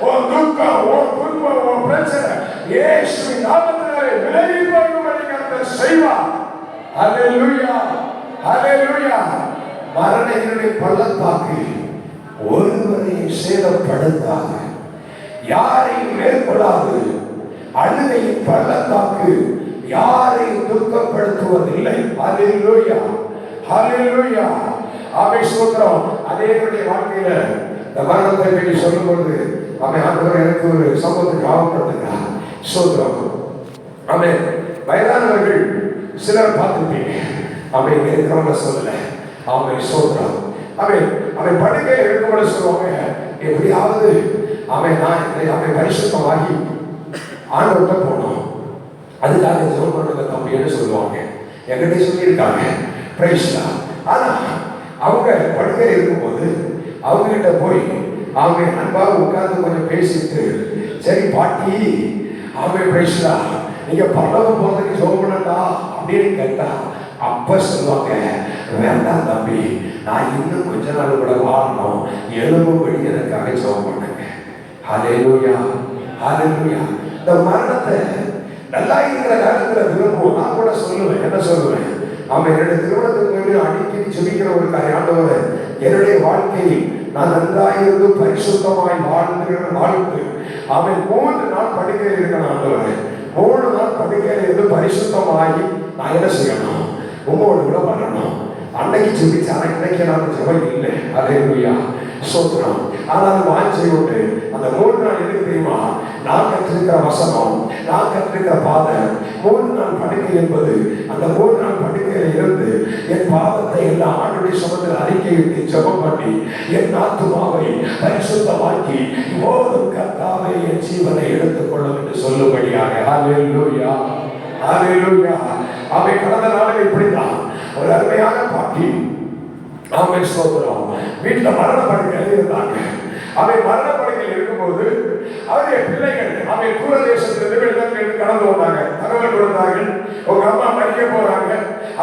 உன் துக்கம், உன் துன்பம், உன் பிரச்சனை இயேசுவின் நாமத்தினாலே விலகி போகும்படி கர்த்தர் செய்வார். ஹல்லேலூயா, ஹல்லேலூயா. மரண இருளின் பள்ளத்தாக்கு ஒருவரையும் சேதப்படுத்தாது, யாரையும் மேற்கொள்ளாது. அழுகையின் பள்ளத்தாக்கு யாரையும் துக்கப்படுத்துவதில்லை. ஹல்லேலூயா, ஹல்லேலூயா. ஆமென், ஸ்தோத்திரம். அதேவருடைய வாழ்க்கையில இந்த மரணத்தை பற்றி சொல்லும்போது ஆமென், ஆண்டவர் எனக்கு ஒரு சம்பவத்துக்கு ஆவப்படுத்துகிறார். ஸ்தோத்திரம். ஆமென். வயதானவர்கள் சிலர் பார்த்துருப்பீங்க. ஆமென், இருக்கிறவங்க சொல்லல. ஆமென், ஸ்தோத்திரம். ஆமென். அவன் படுக்கையில் இருக்கும்போது சொல்லுவாங்க, எப்படியாவது அவன் நான் பரிசுத்தமாகி ஆண்டவர்கிட்ட போனோம், அதுக்காக ஜெபம் பண்ணுங்க தம்பின்னு சொல்லுவாங்க. என்கிட்ட சொல்லியிருக்காங்க. Praise Lord. ஆனா அவங்க படுக்கையில் இருக்கும்போது அவங்க கிட்ட போய் அவங்க அன்பாக உட்கார்ந்து கொஞ்சம் பேசிட்டு, சரி பாட்டி, அவன் பிரைஸ் லார்ட், நீங்க பரலோகம் போறதுக்கு ஜெபம் பண்ணட்டா அப்படின்னு கேட்டா, அப்ப சொல்லுவாங்க, வேண்டாம் தம்பி, நான் இன்னும் கொஞ்ச நாள் கூட வாழணும், எலும்புபடி எனக்காக ஜெபம் பண்ணுங்க. ஹல்லேலூயா, ஹல்லேலூயா. இந்த மரணத்தை நல்லா இருக்கிற காலத்துல விரும்புவோம். நான் கூட சொல்லுவேன், என்ன சொல்லுவேன், அவன் என்னுடைய திருமணத்துக்கு முன்னாடி அடிக்கடி ஜெபிக்கிற ஒரு காரியம், ஆண்டவரே என்னுடைய வாழ்க்கையில் நான் நன்றாயிருந்து பரிசுத்தமாய் வாழ்ந்து அவன் 3 நாள் படுக்கையில் இருக்கணும். ஆண்டவரே 3 நாள் படுக்கையில் இருந்து பரிசுத்தமாகி நான் என்ன செய்யணும், உங்களோடு கூட வரணும். அன்னைக்கு ஜெபிச்சு, ஆனால் இன்னைக்கு நான் ஜெபம் இல்லை. ஹல்லேலூயா, ஸ்தோத்திரம். ஆனால் வாஞ்சை உண்டு. அந்த 3 நாள் எதுக்கு தெரியுமா? நான் கற்றிருக்கிற வசனம், நான் கற்றிருக்கிற பாதம். 3 நாள் படுக்கை என்பது, அந்த 3 நாள் படுக்கையில இருந்து என் பாவத்தை எல்லாம் ஆண்டுடைய சமத்தில் அறிக்கையிட்டு ஜெபம் பண்ணி என் ஆத்துமாவை பரிசுத்தமாக்கி போதும் கர்த்தாவே என் ஜீவனை எடுத்துக்கொள்ளும் என்று சொல்லும்படியாக. ஹல்லேலூயா, ஹல்லேலூயா. அவை கடந்த நாளில் இப்படித்தான் ஒரு அருமையான பாட்டி, ஆமென், ஸ்தோத்திரம், வீட்டுல மரண படுக்கையில் இருந்தாங்க. அவை மரண படுக்கையில் இருக்கும்போது அவருடைய பிள்ளைகள் அவை தூர தேசத்திலிருந்து வெளிநாட்டிலிருந்து கடந்து வந்தாங்க. தகவல் கொடுத்தார்கள், உங்க அம்மா மறிக்க போறாங்க,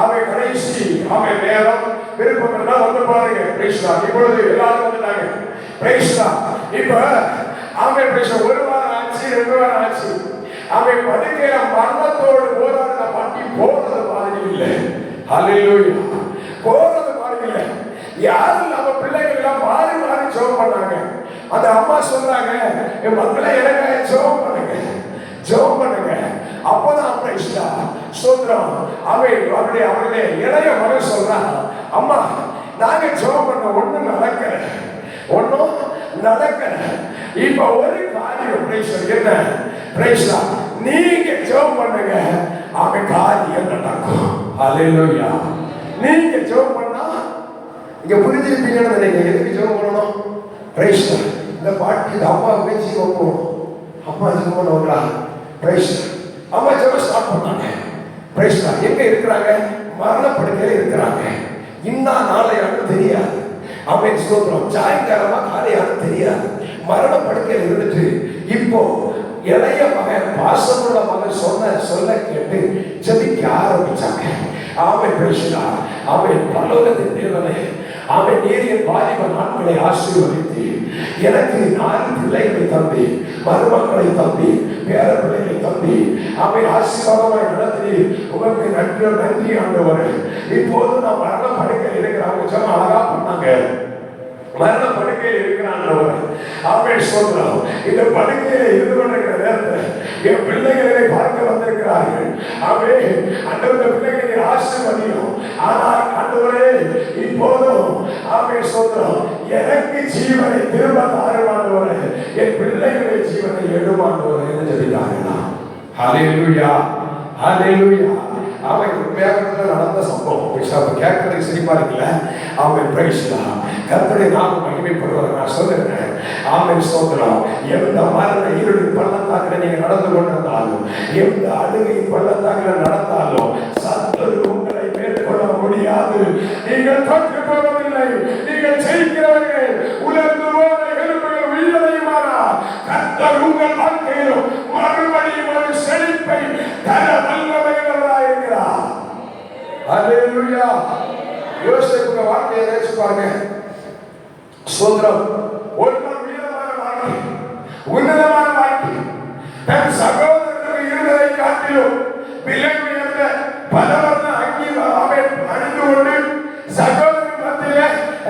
அவை கடைசி அவை நேரம், விருப்பம் இருந்தா வந்து பாருங்க. Praise Lord. இப்பொழுது எல்லாரும் வந்துட்டாங்க. Praise Lord. இப்ப அவை பிரைஸ் 1 வாரம் ஆச்சு, 2 வாரம் ஆச்சு. அவை படுக்கையில மரணத்தோடு போராடுற பாட்டி போறது மாதிரி இல்லை. ஹல்லேலூயா. போறது மாதிரி இல்லை. யாரும் நம்ம பிள்ளைகள் எல்லாம் மாறி மாறி ஜெபம் பண்ணாங்க. அந்த அம்மா சொல்றாங்க, என் மக்களை எனக்காக ஜெபம் பண்ணுங்க, ஜெபம் பண்ணுங்க. அப்பதான் பிரைஸ் லார்ட், ஸ்தோத்திரம். அவருடைய இளைய மகன் சொல்றான், அம்மா நாங்க ஜெபம் பண்ண ஒண்ணும் நடக்கல, ஒன்னும் நடக்கல. இப்ப ஒரு காரியம் என்ன, பிரைஸ் லார்ட், நீங்க ஜெபம் பண்ணுங்க, அவன் காரியம் நடக்கும். ஹல்லேலூயா, நீங்க ஜெபம் பண்ணா இங்க புரிஞ்சிருப்பீங்கன்னு நினைக்கிறேன். எதுக்கு ஜெபம் பண்ணணும்? பிரைஸ் இந்த பாட்டு இந்த அம்மாவுக்கு ஜீவம் போகணும். அம்மா ஜெபம் பண்ணுவாங்களா? பிரைஸ் அம்மா ஜெபம் ஸ்டார்ட் பண்ணாங்க. பிரைஸ் எங்க இருக்கிறாங்க? மரணப்படுக்கையில இருக்கிறாங்க. இன்னா நாளையான்னு தெரியாது. அவன் ஸ்தோத்திரம். சாயங்காலமா காலையான்னு தெரியாது. மரணப்படுக்கையில் இருந்துட்டு இப்போ இளைய மகன் பாசமுள்ள மகன் சொல்ல கேட்டு ஜெபிக்க ஆரம்பிச்சாங்க. அவன் பேசினா அவன் பரலோகத்தின் தேவனே, அவன் நேரிய வாலிப நாட்களை ஆசீர்வதித்து எனக்கு 4 பிள்ளைகளை தம்பி, மருமக்களை தம்பி, பேர பிள்ளைகளை தம்பி, அவன் ஆசீர்வாதமாய் நடத்தி உனக்கு நன்றி ஆண்டவர். இப்போது நான் மரண படுக்கையில் இருக்கிறாங்க. சொன்ன அழகா பண்ணாங்க. மரண படுக்கையில் இருக்கிறான். அவன் சொல்றான், இந்த படுக்கையில இருந்து கொண்டிருக்கிற நேரத்தில் என் பிள்ளைகளை பார்க்க வந்திருக்கிறார்கள். அவன் அந்த பிள்ளைகளை ஆசீர்வதியும். ஆனால் ஆண்டவரே இப்போதும் அவன் சொல்றான், எனக்கு ஜீவனை திரும்ப தாருமாண்டவரே, என் பிள்ளைகளை ஜீவனை எடுமாண்டவரே என்று சொல்லிட்டார்களா? ஹல்லேலூயா, ஹல்லேலூயா. அவன் உண்மையாக நடந்த சம்பவம் கேட்கறதுக்கு சிரிப்பா இருக்குல்ல. அவன் பிரைஸ்லாம் கர்த்தருடைய நாமம் மகிமைப்படுவதை நான் சொல்லுகிறேன். ஆமென் ஸ்தோத்திரம். எந்த மரண இருளின் பள்ளத்தாக்கில் நீங்க நடந்து கொண்டிருந்தாலும், எந்த அழுகையின் பள்ளத்தாக்கில் நடந்தாலும் சத்துரு உங்களை மேற்கொள்ள முடியாது. நீங்கள் தோற்று போவதில்லை, நீங்கள் ஜெயிக்கிறவர்கள். உலர்ந்து போன எலும்புகள் உயிரடையுமானா கர்த்தர் உங்கள் வாழ்க்கையிலும் மறுபடியும் ஒரு செழிப்பை தர வல்லமையுள்ளவராய் இருக்கிறார். ஹல்லேலூயா. யோசேப்பு வாழ்க்கையை நினைச்சு பாருங்க. சோதரம் ஒரு உயரமான வாழ்க்கை, உன்னதமான வாழ்க்கை. தன் சகோதரனுக்கு இருந்ததை காட்டிலும் விலை உயர்ந்த பலவர்ண அங்கி அணிந்து கொண்டு சகோதரன் மத்தியிலே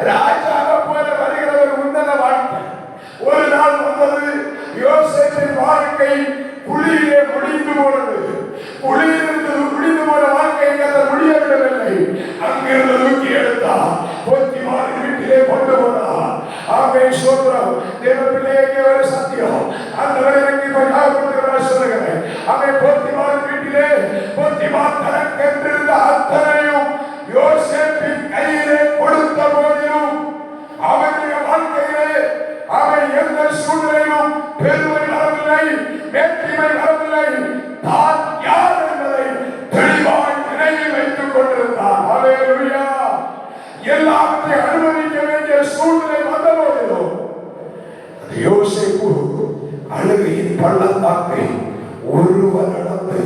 ராஜாவை போல வருகிற ஒரு உன்னத வாழ்க்கை. ஒரு நாள் வந்தது, யோசேப்பின் வாழ்க்கை குழியிலே முடிந்து போனது. குழியிலிருந்து முடிந்து போன வாழ்க்கை அதை முடியவிடவில்லை. அங்கிருந்து தூக்கி எடுத்தார், போத்திமாரின் வீட்டிலே கொண்டு போனார். ஆமென் ஸ்தோத்திரம். தேவ பிள்ளையே ஒரு சத்தியம் அந்த எனக்கு சொல்லுகிறேன். அவன் போத்திமாரின் வீட்டிலே போத்திமார் தனக்கென்றிருந்த அத்தனையும் யோசேப்பின் கையிலே கொடுத்த போதிலும் அவனுடைய வாழ்க்கையிலே அவன் எந்த சூழ்நிலையிலும் பெருமை வரவில்லை, மேட்டிமை வரவில்லை. தான் யார் என்பதை தெளிவாய் நினைவில் வைத்துக் கொண்டிருந்தான். ஹல்லேலூயா. எல்லாவற்றையும் அனுமதிக்க வேண்டிய சூழ்நிலை வந்த போதிலும் யோசேப்பு அழுகையின் பள்ளத்தாக்கை ஒருவர் நடந்து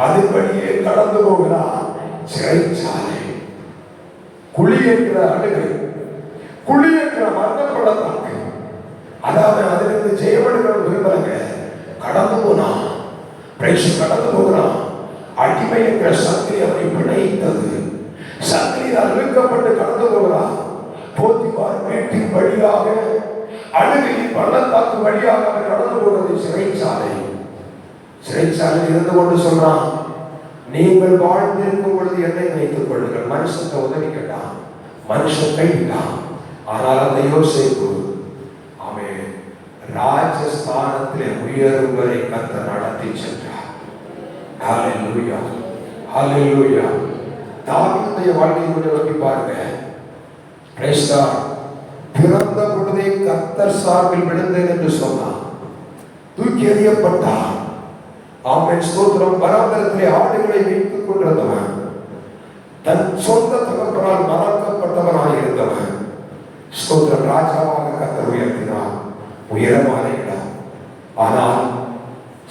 அதுபடியே கடந்து போகிறார். சிறைச்சாலை, குழி என்கிற அழுகை, குழி என்கிற மரண பள்ளத்தாக்கு. அதாவது அதிலிருந்து ஜெயமடைகிற விரும்புறாங்க. கடந்து போனான், கடந்து போகிறான். அடிமை என்கிற சக்தி அவனை பிணைத்தது. சக்தியால் இழுக்கப்பட்டு கடந்து போகிறான். போத்திபார் வீட்டின் வழியாக அழுகையின் பள்ளத்தாக்கு வழியாக அவன் கடந்து போகிறது. சிறைச்சாலை, சிறைச்சாலையில் இருந்து கொண்டு சொல்றான், நீங்கள் வாழ்ந்திருக்கும் பொழுது என்னை நினைத்துக் கொள்ளுங்கள். மனுஷன் உதவி கேட்டான், மனுஷன் கைவிட்டான். ஆனால் அந்த யோசேப்பு அவன் ராஜஸ்தானத்திலே உயரும் வரை கர்த்தர் நடத்தி சென்றார். ஹல்லேலூயா, ஹல்லேலூயா. தாவீதுடைய வாழ்க்கையை கொஞ்சம் நோக்கி பாருங்க. Praise God. பிறந்த பொழுதே கர்த்தர் சார்பில் விழுந்தேன் என்று சொன்னார். தூக்கி எறியப்பட்டார். ஆமென் ஸ்தோத்திரம். வனாந்தரத்திலே ஆடுகளை வைத்துக் கொண்டிருந்தவன், தன் சொந்த தகப்பனால் மறக்கப்பட்டவனாக இருந்தவன். ஸ்தோத்திரம். ராஜாவாக கர்த்தர் உயர்த்தினார், உயரமான இடம். ஆனால்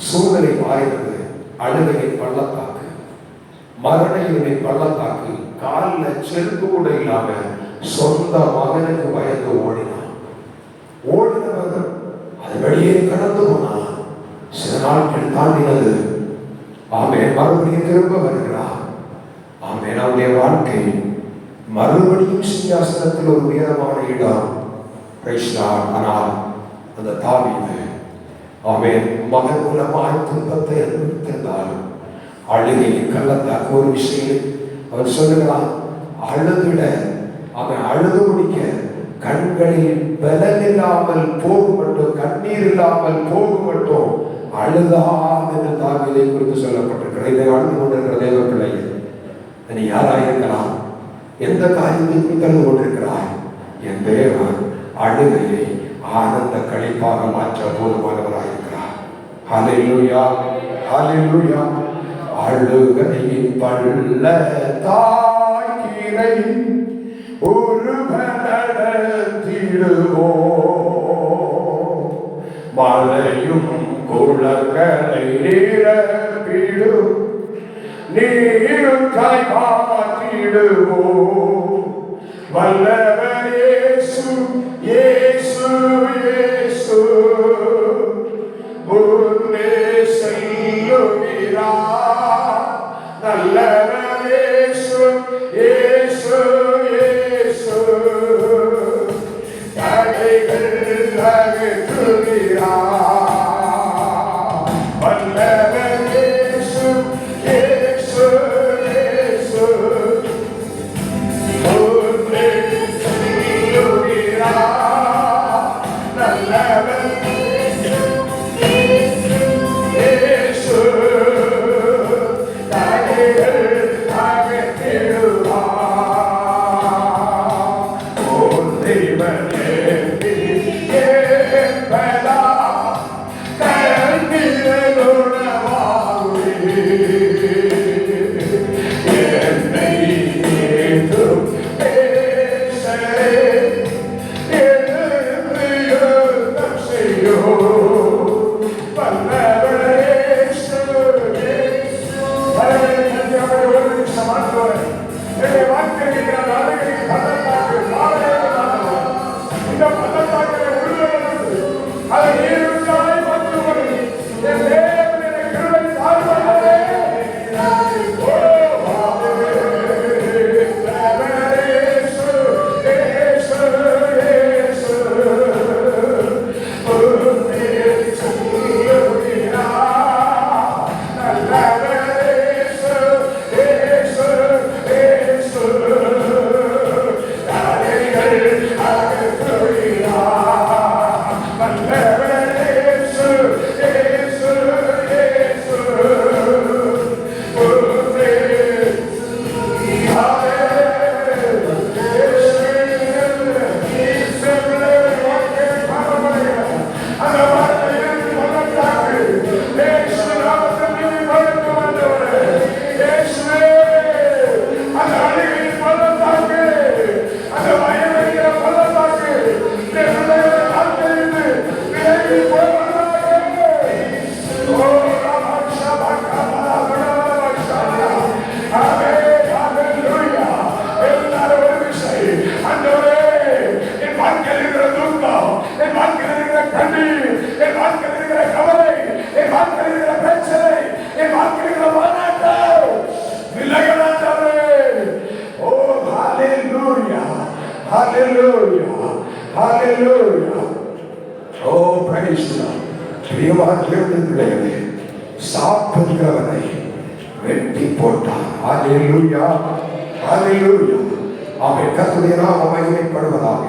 சூழ்நிலை மாறினது. அழுகையின் பள்ளத்தாக்கு, மரண இருளின் பள்ளத்தாக்கு. காலில் செருப்பு கூட இல்லாம சொந்த மகனுக்கு பயந்து ஓடினான். ஓடினவன் அது வெளியே கடந்து போனான். சில நாட்கள் தாண்டினது. ஆமென். மறுபடியும் திரும்ப வருகிறார். ஆமென். அவருடைய வாழ்க்கை மறுபடியும் சிங்காசனத்தில் ஒரு உயரமான இடம். ஆனால் அந்த தாவீது ஆமென் மகன் மூலமாய் துன்பத்தை அனுபவித்திருந்தாலும் அழுகையின் கள்ளத்தாக்கு ஒரு விஷயம் அவர் சொல்லுகிறான். அழுதுட அவன் அழுது முடிக்க கண்களில் பலன் இல்லாமல் போக மட்டும், கண்ணீர் இல்லாமல் போக மட்டும் அழுதான் என்று தாவீதை குறித்து சொல்லப்பட்டிருக்கிறது. இதை அழுது கொண்டிருக்கிற தேவ பிள்ளைகள், நீ யாராக இருக்கலாம், எந்த காரியத்தை தந்து கொண்டிருக்கிறாய்? என் தேவன் அழுகையை ஆனந்த களிப்பாக மாற்ற போதுமானவராயிருக்கிறார். ஹல்லேலூயா, ஹல்லேலூயா. அழுகையின் பள்ளத்தாக்கினை ஒருவனடத்திடுவோம், மலையும் குளங்களை நிரப்பிடும் நீருக்காய் மாற்றிடுவோம். வல்லவர் இயேசு, இயேசு, இயேசு முன்னே செல்லுகிறார். நல்லவர் இயேசு, இயேசு, இயேசு தடைகள் அகற்றுகிறார். வல்லவர் இயேசு, இயேசு, இயேசு முன்னே செல்லுகிறார். நல்லவர் இயேசு, இயேசு தடைகள் அகற்றிடுவார். ஓ தேவனே என்பதா கண்டிருணவாகுவே, என்னை ஏற்றும் பேசலே எழுந்து யுத்தம் செய்யும். வல்லவர் இயேசு, இயேசு. ஒரு நிமிஷம் ஆண்டவரே, என்னுடைய வாழ்க்கையில் பள்ளத்தாக்கு இந்த பள்ளத்தாக்கிலே உள்ளது அதை நீருக்காய் மாற்றுவது என் தேவன் என்னை கிருபை தாருவாரே. ஓ இயேசு, இயேசு, இயேசு முன்னே செல்லுகிறார். நல்லவர் இயேசு, இயேசு, இயேசு தடைகள் அகற்றுகிறார். வல்லவர் இயேசு, இயேசு, இயேசு முன்னே Hallelujah, hallelujah. Oh, praise God. பிரியமான தேவனுடைய பிள்ளைகளே, சாப்பிடுகிறவனை வெட்டி போட்டான். ஹalleluya, hallelujah. ஆமென். கர்த்தருடைய நாமம் மகிமைப்படுவதாக.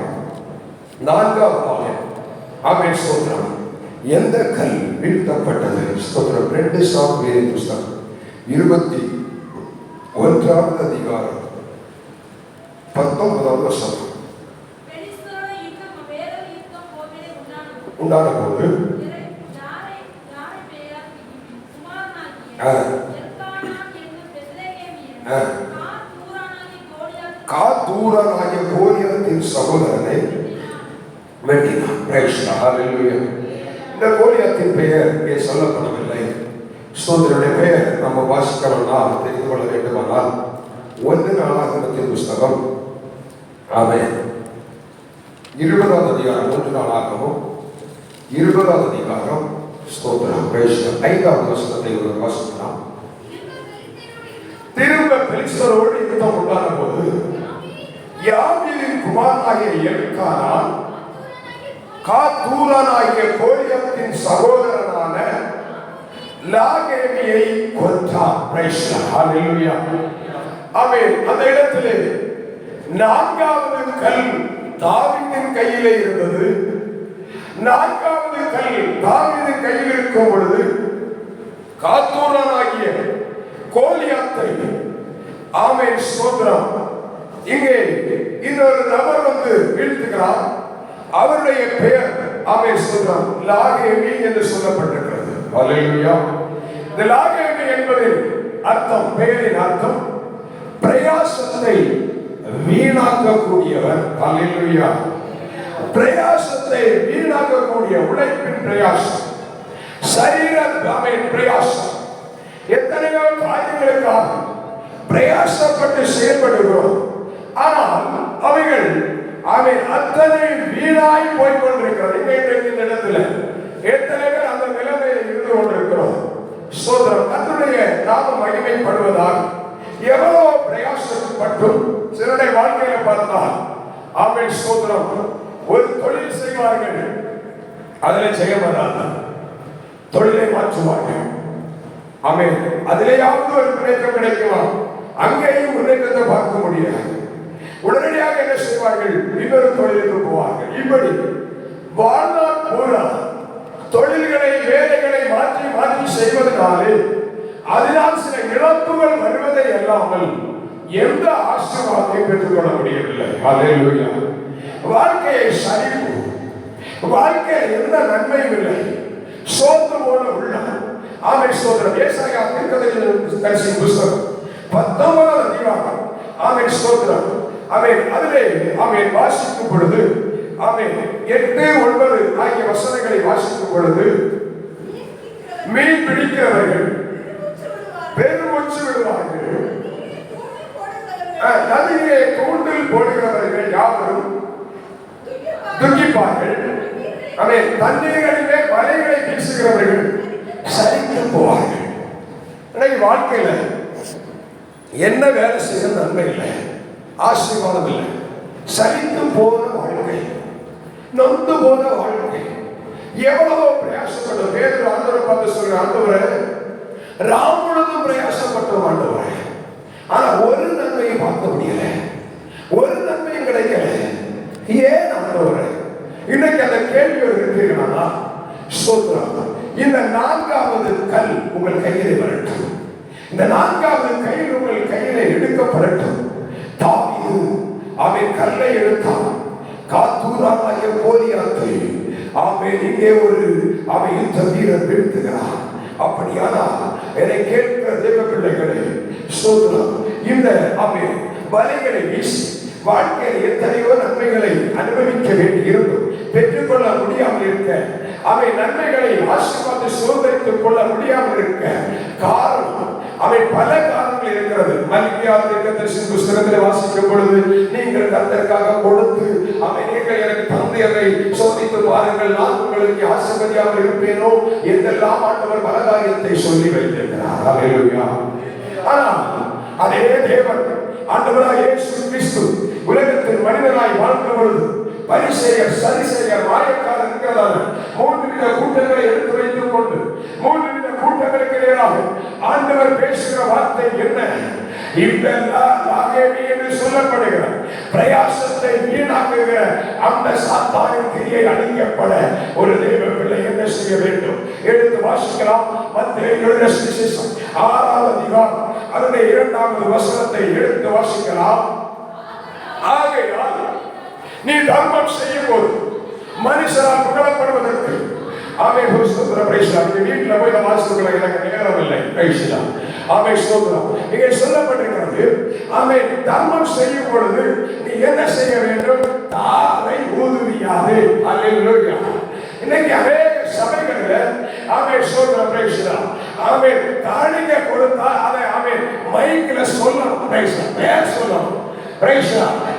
நான்காவதாக ஆமென் ஸ்தோத்திரம். எந்த கல் வீழ்த்தப்பட்டது? ஸ்தோத்திரம். 2 சாமுவேல் புத்தகம் 21வது அதிகாரம் 19வது வசனம். உண்டான போது காத்தூரனாகிய கோலியாத்தின் சகோதரனை வெட்டினான். இந்த கோலியாத்தின் பெயர் இங்கே சொல்லப்படவில்லை. ஸ்தோத்திரனுடைய பெயர் நம்ம வாசிக்கணும்னால் தெரிந்து கொள்ள வேண்டுமானால் 1 நாளாகமத்தின் புஸ்தகம் ஆமென் 20வது அதிகாரம் 1 நாளாகமம் 20வது அதிகாரம் ஸ்தோத்திரம் 5வது வசனத்தை வாசிக்கலாம். திரும்ப பெலிஸ்தரோடு யுத்தம் உண்டான போது யாவீரின் குமாரனாகிய எல்கானான் காத்தூரனாகிய கோலியாத்தின் சகோதரனான லாகேமியை கொன்றான். ஹல்லேலூயா, ஆமென். அந்த இடத்திலே 4வது கல் தாவீதின் கையிலே இருந்தது. 4வது கல் தாவீதின் கையில் இருக்கும் பொழுது காத்தூரனாகிய கோலியாத்தை ஆமென் ஸ்தோத்திரம் இங்கே லாகேமி என்று சொல்லப்பட்டிருக்கிறது. அல்லேலூயா. இந்த லாகேமி என்பதின் அர்த்தம், பெயரின் அர்த்தம் பிரயாசத்தை வீணாக்கக்கூடியவர். அல்லேலூயா. பிரயாசத்தை வீணாக்கக்கூடிய உழைப்பின் பிரயாசம், சரீர பிரயாசம். எத்தனையோ காரியங்களுக்காக பிரயாசப்பட்டு செயல்படுகிறோம். ஆனால் அவைகள் அத்தனை வீணாய் போய்கொண்டிருக்கிறது. இந்த இடத்துல எத்தனை பேர் அந்த நிலைமையில் இருந்து கொண்டிருக்கிறோம். சோதரம் கர்த்தருடைய நாமம் மகிமைப்படுவதால் எவ்வளவு பிரயாசப்பட்டும் சிலருடைய வாழ்க்கையில பார்த்தால் ஆமென் சோதரம் ஒரு தொழில் செய்வார்கள், அதில் செய்ய வராது, தொழிலை மாற்றுவார்கள். ஆமென். அதிலேயாவது ஒரு முன்னேற்றம் கிடைக்குமா? அங்கேயும் முன்னேற்றத்தை பார்க்க முடியாது. உடனடியாக என்ன செய்வார்கள்? இன்னொரு தொழிலுக்கு போவார்கள். இப்படி வாழ்நாள் பூரா தொழில்களை வேலைகளை மாற்றி மாற்றி செய்வதனாலே அதனால் சில இழப்புகள் வருவதை அல்லாமல் எந்த ஆசீர்வாதத்தை பெற்றுக்கொள்ள முடியவில்லை. அல்லேலூயா. வாழ்க்கையை சரிவு, வாழ்க்கையில் எந்த நன்மையும் இல்லை, சோர்ந்து போல உள்ளார். ஆமென் ஸ்தோத்திரம். ஏசாயா தீர்க்கதரிசியின் புத்தகம் 19வது அதிகாரம். ஆமென் ஸ்தோத்திரம். ஆமென். அதிலே ஆமென் வாசிக்கும் பொழுது ஆமென் 8, 9 ஆகிய வசனங்களை வாசிக்கும் பொழுது மீன் பிடிக்கிறவர்கள் பெருமூச்சு விடுவார்கள், நதியிலே தூண்டில் போடுகிறவர்கள் யாவரும் துக்கிப்பார்கள். ஆமென். தண்ணீர்களிலே வலைகளை வீசுகிறவர்கள் சரித்து போவார்கள். இன்னைக்கு வாழ்க்கையில என்ன வேலை செய்ய நன்மை இல்லை, ஆசீர்வாதம் இல்லை, சலித்து போன வாழ்க்கை, நொந்து போன வாழ்க்கை. எவ்வளவோ பிரயாசப்பட்ட பேர் ஆண்டவரை பார்த்து சொல்ற, ஆண்டவரை ராமுழுதும் பிரயாசப்பட்டோம் ஆண்டவரை, ஆனா ஒரு நன்மையை பார்க்க முடியல, ஒரு நன்மையும் கிடைக்கல. ஏன் ஆண்டவரை? இன்னைக்கு அந்த கேள்வி இருக்கிறீர்களா? சொல்றாங்க, இந்த 4வது கல் உங்கள் கையிலே வரட்டும், இந்த 4வது கையில் உங்கள் கையிலே எடுக்கப்படட்டும். தாவீது அவன் கல்லை எடுத்தான், காத்தூராகிய கோலியாத்தை அவன் இங்கே ஒரு அவன் யுத்த வீரர் வீழ்த்துகிறான். அப்படியானா என்னை கேட்கிற தேவ பிள்ளைகளை சோதனம், இந்த அவன் வலைகளை வீசி வாழ்க்கையில் எத்தனையோ நன்மைகளை அனுபவிக்க வேண்டி இருந்தும் பெற்றுக்கொள்ள முடியாமல் இருக்க, அவை நன்மைகளை ஆசீர்வாதத்தை சுதந்திரித்துக் கொள்ள முடியாமல் இருக்க காரணம் அவை பல காரணங்கள் இருக்கிறது. மல்கியா தீர்க்கதரிசியின் புத்தகத்தில் வாசிக்கும் பொழுது, நீங்கள் கர்த்தருக்காக கொடுத்து நீங்கள் எனக்கு தந்தையரை சோதித்து பாருங்கள், நான் உங்களுக்கு ஆசீர்வதியாக இருப்பேனோ என்றெல்லாம் ஆண்டவர் பல காரியத்தை சொல்லி வைத்திருக்கிறார். அல்லேலூயா. ஆனால் அதே தேவன் ஆண்டவராய் இயேசு கிறிஸ்து உலகத்தில் மனிதனாய் வாழ்ந்த பொழுது பரிசேயர், சரிசேயர், மாயக்காரர் இருக்கிறதான 3 வித கூட்டங்களை எடுத்து வைத்துக் கொண்டு 3 வித கூட்டங்களுக்கு எதிராக ஆண்டவர் பேசுகிற வார்த்தை என்ன? என்று சொல்லப்படுகிற பிரயாசத்தை வீணாக்குகிற அந்த சாத்தானின் கிரியை அழிக்கப்பட ஒரு தேவ பிள்ளை என்ன செய்ய வேண்டும்? எடுத்து வாசிக்கலாம். மத்தேயு எழுதின சுவிசேஷம் 6வது அதிகாரம் அதனுடைய 2வது வசனத்தை எடுத்து வாசிக்கலாம். ஆகையால் நீ தர்மம் செய்யும் போது மனுஷரால் புகழப்படுவதற்கு ஆமென் ஸ்தோத்திரம் பிரைஸ்லாம். இந்த வீட்டில் போய் நான் வாசிக்கலாம், எனக்கு நேரம் இல்லை. பிரைஸ்லாம். ஆமென் ஸ்தோத்திரம். இங்கே சொல்லப்பட்டிருக்கிறது, ஆமென் தர்மம் செய்யும் பொழுது நீ என்ன செய்ய வேண்டும்? தாரை ஊதுவியாது. அல்லேலூயா. இன்னைக்கு அநேக சபைகளில் ஆமென் ஸ்தோத்திரம் பிரைஸ்லாம், ஆமென் காணிக்கை கொடுத்தா அதை ஆமென் மைக்கில் சொல்லணும், பிரைஸ்லாம், பேர் சொல்லணும்.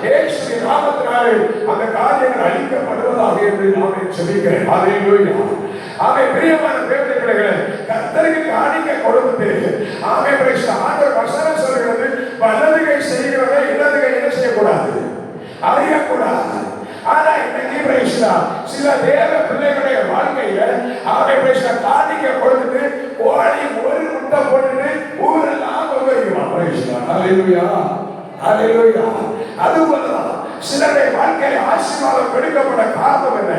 இயேசுவின் நாமத்தினாலே அந்த காரியங்கள் அழிக்கப்படுவதாக என்று நான் சொல்லுகிறேன். அல்லேலூயா. ஆமென். பிரியமான தேவனுடைய பிள்ளைகளே, கர்த்தருக்கு காணிக்கை கொடுத்து ஆமென் ஆண்டவர் வசனம் சொல்கிறது, வலது கை செய்கிறதை இடது கை என்ன செய்யக்கூடாது? அறியக்கூடாது. ஆனா இன்னைக்கு சில தேவ பிள்ளைகளுடைய வாழ்க்கையில ஆமென் காணிக்கை கொடுத்துட்டு ஓடி ஒரு முட்டை போட்டுட்டு ஊரெல்லாம் கொண்டுவான். அல்லேலூயா. அல்லேலூயா. அதுபோலதான் சிலருடைய வாழ்க்கையில ஆசீர்வாதம் கொடுக்கப்பட காரணம் என்ன?